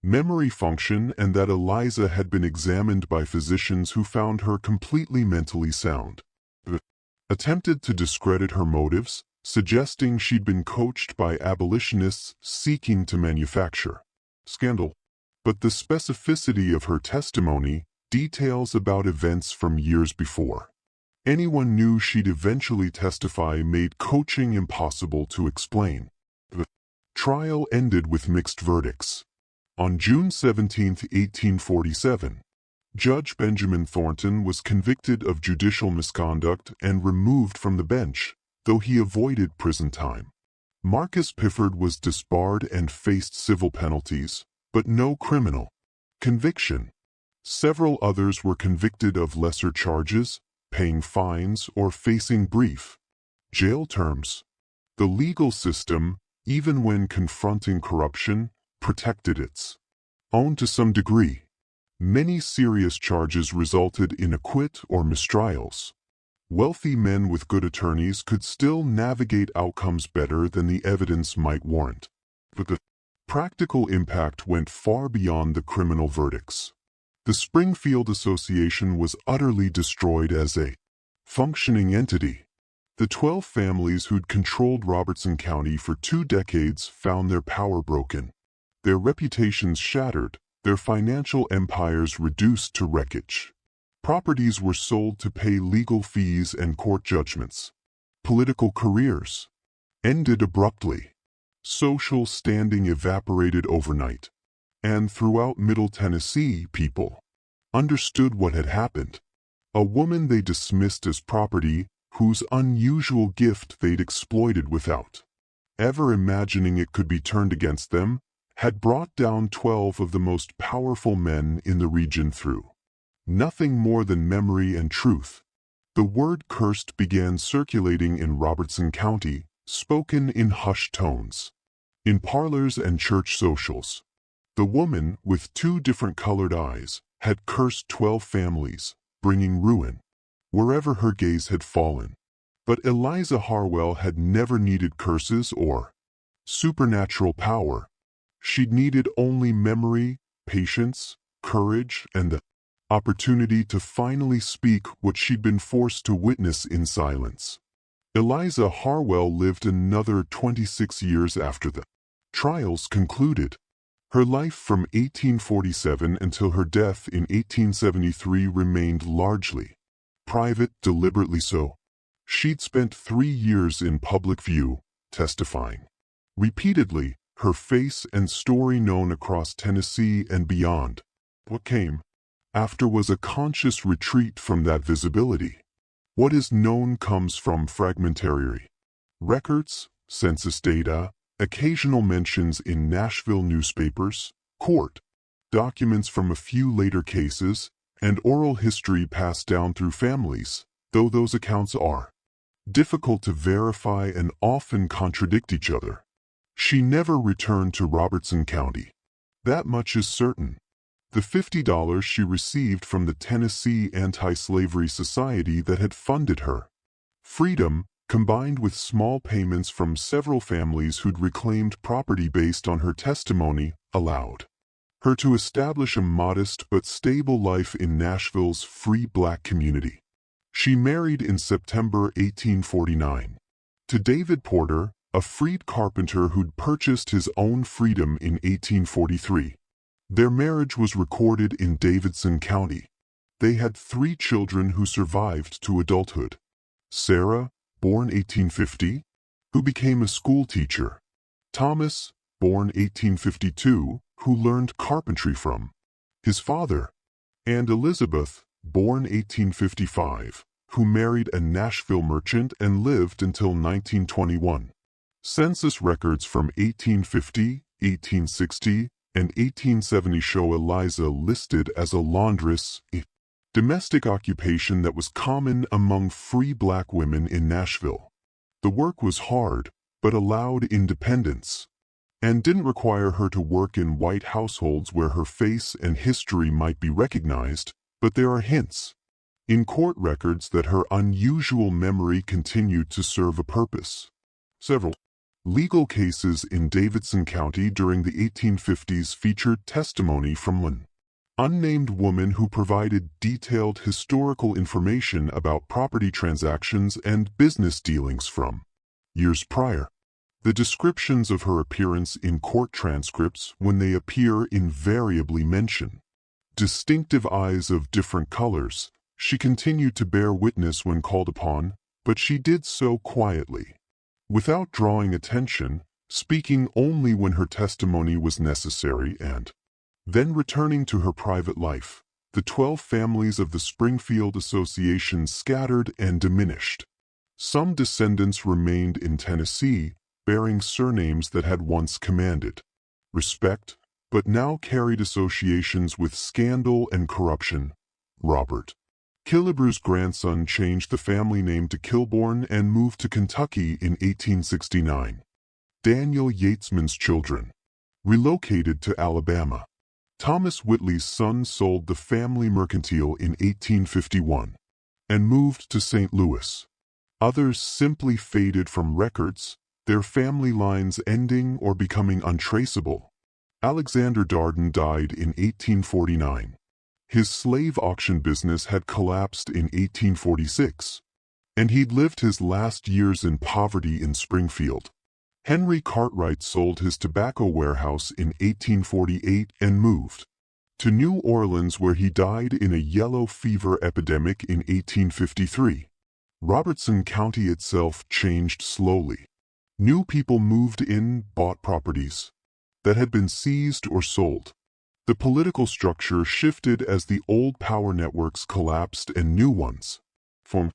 memory function, and that Eliza had been examined by physicians who found her completely mentally sound. Attempted to discredit her motives, suggesting she'd been coached by abolitionists seeking to manufacture scandal. But the specificity of her testimony, details about events from years before anyone knew she'd eventually testify, made coaching impossible to explain. The trial ended with mixed verdicts. On June 17, 1847, Judge Benjamin Thornton was convicted of judicial misconduct and removed from the bench, though he avoided prison time. Marcus Pifford was disbarred and faced civil penalties, but no criminal conviction. Several others were convicted of lesser charges, paying fines or facing brief jail terms. The legal system, even when confronting corruption, protected its own to some degree. Many serious charges resulted in acquit or mistrials. Wealthy men with good attorneys could still navigate outcomes better than the evidence might warrant. But the practical impact went far beyond the criminal verdicts. The Springfield Association was utterly destroyed as a functioning entity. The 12 families who'd controlled Robertson County for 2 decades found their power broken, their reputations shattered, their financial empires reduced to wreckage. Properties were sold to pay legal fees and court judgments. Political careers ended abruptly. Social standing evaporated overnight. And throughout Middle Tennessee, people understood what had happened. A woman they dismissed as property, whose unusual gift they'd exploited without ever imagining it could be turned against them, had brought down 12 of the most powerful men in the region through nothing more than memory and truth. The word cursed began circulating in Robertson County, spoken in hushed tones. In parlors and church socials, the woman, with 2 different colored eyes, had cursed 12 families, bringing ruin wherever her gaze had fallen. But Eliza Harwell had never needed curses or supernatural power. She'd needed only memory, patience, courage, and the opportunity to finally speak what she'd been forced to witness in silence. Eliza Harwell lived another 26 years after the trials concluded. Her life from 1847 until her death in 1873 remained largely private, deliberately so. She'd spent 3 years in public view, testifying repeatedly, her face and story known across Tennessee and beyond. What came after was a conscious retreat from that visibility. What is known comes from fragmentary records, census data, occasional mentions in Nashville newspapers, court documents from a few later cases, and oral history passed down through families, though those accounts are difficult to verify and often contradict each other. She never returned to Robertson County. That much is certain. The $50 she received from the Tennessee Anti-Slavery Society that had funded her freedom, combined with small payments from several families who'd reclaimed property based on her testimony, allowed her to establish a modest but stable life in Nashville's free black community. She married in September 1849 to David Porter, a freed carpenter who'd purchased his own freedom in 1843. Their marriage was recorded in Davidson County. They had 3 children who survived to adulthood. Sarah, born 1850, who became a school teacher. Thomas, born 1852, who learned carpentry from his father. And Elizabeth, born 1855, who married a Nashville merchant and lived until 1921. Census records from 1850, 1860, and 1870 show Eliza listed as a laundress, a domestic occupation that was common among free black women in Nashville. The work was hard, but allowed independence, and didn't require her to work in white households where her face and history might be recognized, but there are hints in court records that her unusual memory continued to serve a purpose. Several legal cases in Davidson County during the 1850s featured testimony from an unnamed woman who provided detailed historical information about property transactions and business dealings from years prior. The descriptions of her appearance in court transcripts, when they appear, invariably mention distinctive eyes of different colors. She continued to bear witness when called upon, but she did so quietly, without drawing attention, speaking only when her testimony was necessary and then returning to her private life. The 12 families of the Springfield Association scattered and diminished. Some descendants remained in Tennessee, bearing surnames that had once commanded respect, but now carried associations with scandal and corruption. Robert Killebrew's grandson changed the family name to Kilbourne and moved to Kentucky in 1869. Daniel Yatesman's children relocated to Alabama. Thomas Whitley's son sold the family mercantile in 1851 and moved to St. Louis. Others simply faded from records, their family lines ending or becoming untraceable. Alexander Darden died in 1849. His slave auction business had collapsed in 1846, and he'd lived his last years in poverty in Springfield. Henry Cartwright sold his tobacco warehouse in 1848 and moved to New Orleans, where he died in a yellow fever epidemic in 1853. Robertson County itself changed slowly. New people moved in, bought properties that had been seized or sold. The political structure shifted as the old power networks collapsed and new ones formed.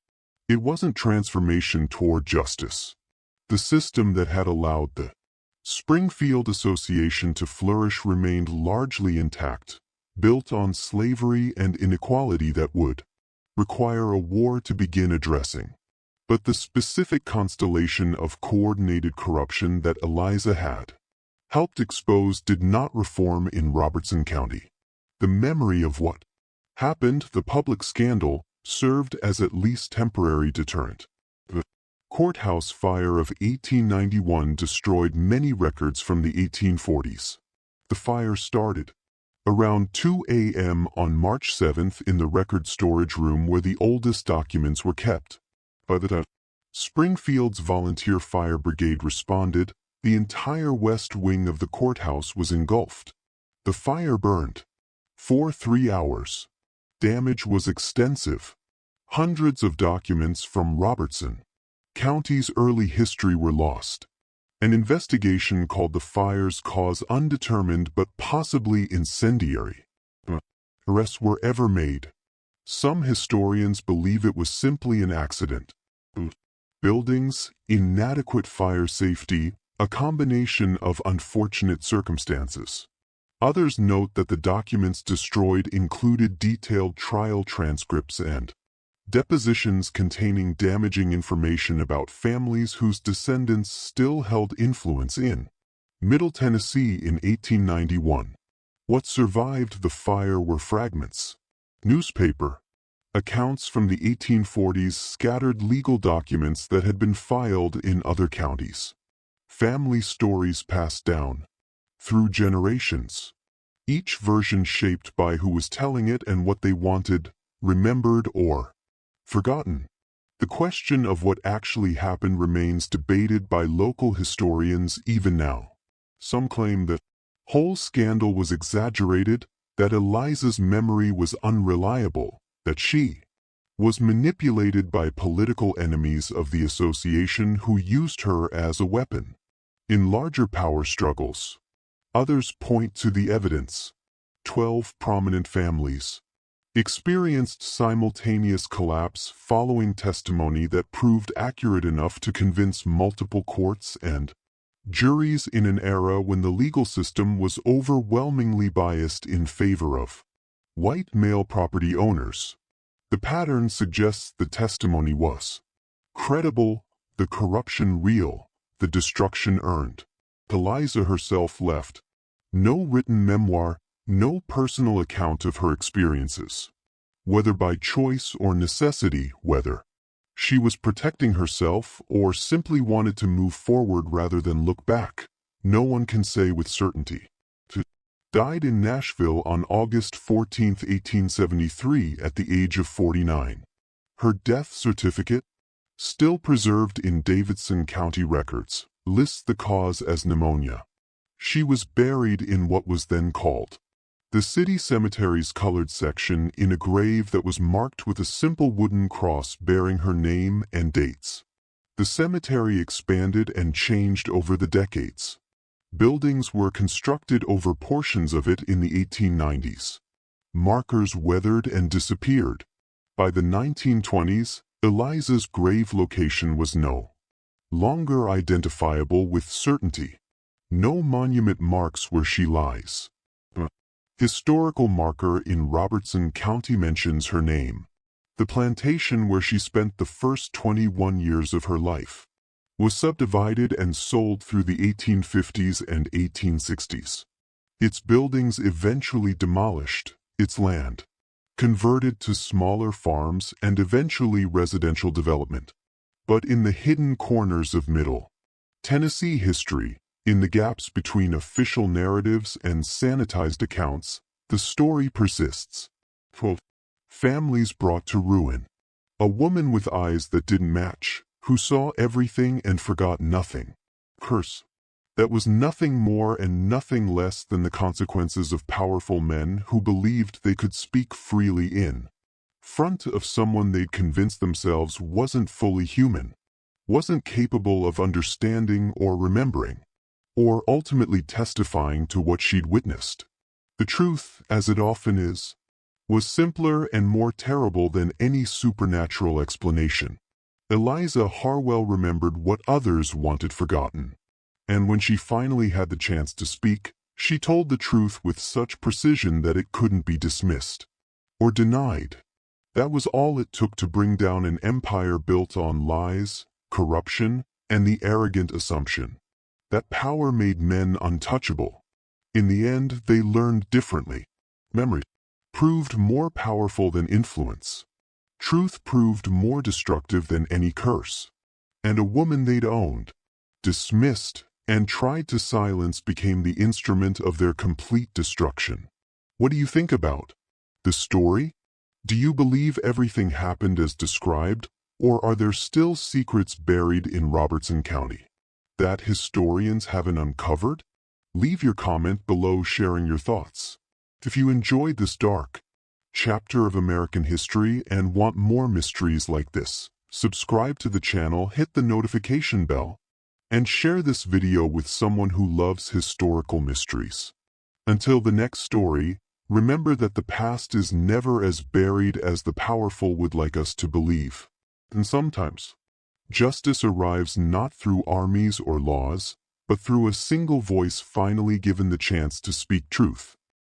It wasn't transformation toward justice. The system that had allowed the Springfield Association to flourish remained largely intact, built on slavery and inequality that would require a war to begin addressing. But the specific constellation of coordinated corruption that Eliza had helped expose did not reform in Robertson County. The memory of what happened, the public scandal, served as at least temporary deterrent. The courthouse fire of 1891 destroyed many records from the 1840s. The fire started around 2 a.m. on March 7th in the record storage room where the oldest documents were kept. By the time Springfield's volunteer fire brigade responded, the entire west wing of the courthouse was engulfed. The fire burned for 3 hours. Damage was extensive. Hundreds of documents from Robertson County's early history were lost. An investigation called the fire's cause undetermined but possibly incendiary. Arrests were ever made. Some historians believe it was simply an accident. Buildings, inadequate fire safety, a combination of unfortunate circumstances. Others note that the documents destroyed included detailed trial transcripts and depositions containing damaging information about families whose descendants still held influence in Middle Tennessee in 1891. What survived the fire were fragments, newspaper accounts from the 1840s, scattered legal documents that had been filed in other counties, family stories passed down through generations, each version shaped by who was telling it and what they wanted, remembered or forgotten. The question of what actually happened remains debated by local historians even now. Some claim that the whole scandal was exaggerated, that Eliza's memory was unreliable, that she was manipulated by political enemies of the association who used her as a weapon in larger power struggles. Others point to the evidence. 12 prominent families experienced simultaneous collapse following testimony that proved accurate enough to convince multiple courts and juries in an era when the legal system was overwhelmingly biased in favor of white male property owners. The pattern suggests the testimony was credible, the corruption real, the destruction earned. Eliza herself left no written memoir, no personal account of her experiences. Whether by choice or necessity, whether she was protecting herself or simply wanted to move forward rather than look back, no one can say with certainty. Died in Nashville on August 14, 1873 at the age of 49. Her death certificate, still preserved in Davidson County records, lists the cause as pneumonia. She was buried in what was then called the city cemetery's colored section in a grave that was marked with a simple wooden cross bearing her name and dates. The cemetery expanded and changed over the decades. Buildings were constructed over portions of it in the 1890s. Markers weathered and disappeared. By the 1920s, Eliza's grave location was no longer identifiable with certainty. No monument marks where she lies. A historical marker in Robertson County mentions her name. The plantation where she spent the first 21 years of her life was subdivided and sold through the 1850s and 1860s. Its buildings eventually demolished, its land converted to smaller farms and eventually residential development. But in the hidden corners of Middle Tennessee history, in the gaps between official narratives and sanitized accounts, the story persists. Families brought to ruin. A woman with eyes that didn't match, who saw everything and forgot nothing. Curse. That was nothing more and nothing less than the consequences of powerful men who believed they could speak freely in front of someone they'd convinced themselves wasn't fully human, wasn't capable of understanding or remembering, or ultimately testifying to what she'd witnessed. The truth, as it often is, was simpler and more terrible than any supernatural explanation. Eliza Harwell remembered what others wanted forgotten. And when she finally had the chance to speak, She told the truth with such precision that it couldn't be dismissed or denied. That was all it took to bring down an empire built on lies, corruption, and the arrogant assumption that power made men untouchable. In the end, they learned differently. Memory proved more powerful than influence. Truth proved more destructive than any curse. And a woman they'd owned, dismissed, and tried to silence became the instrument of their complete destruction. What do you think about the story? Do you believe everything happened as described, or are there still secrets buried in Robertson County that historians haven't uncovered? Leave your comment below sharing your thoughts. If you enjoyed this dark chapter of American history and want more mysteries like this, subscribe to the channel, hit the notification bell, and share this video with someone who loves historical mysteries. Until the next story, remember that the past is never as buried as the powerful would like us to believe. And sometimes, justice arrives not through armies or laws, but through a single voice finally given the chance to speak truth.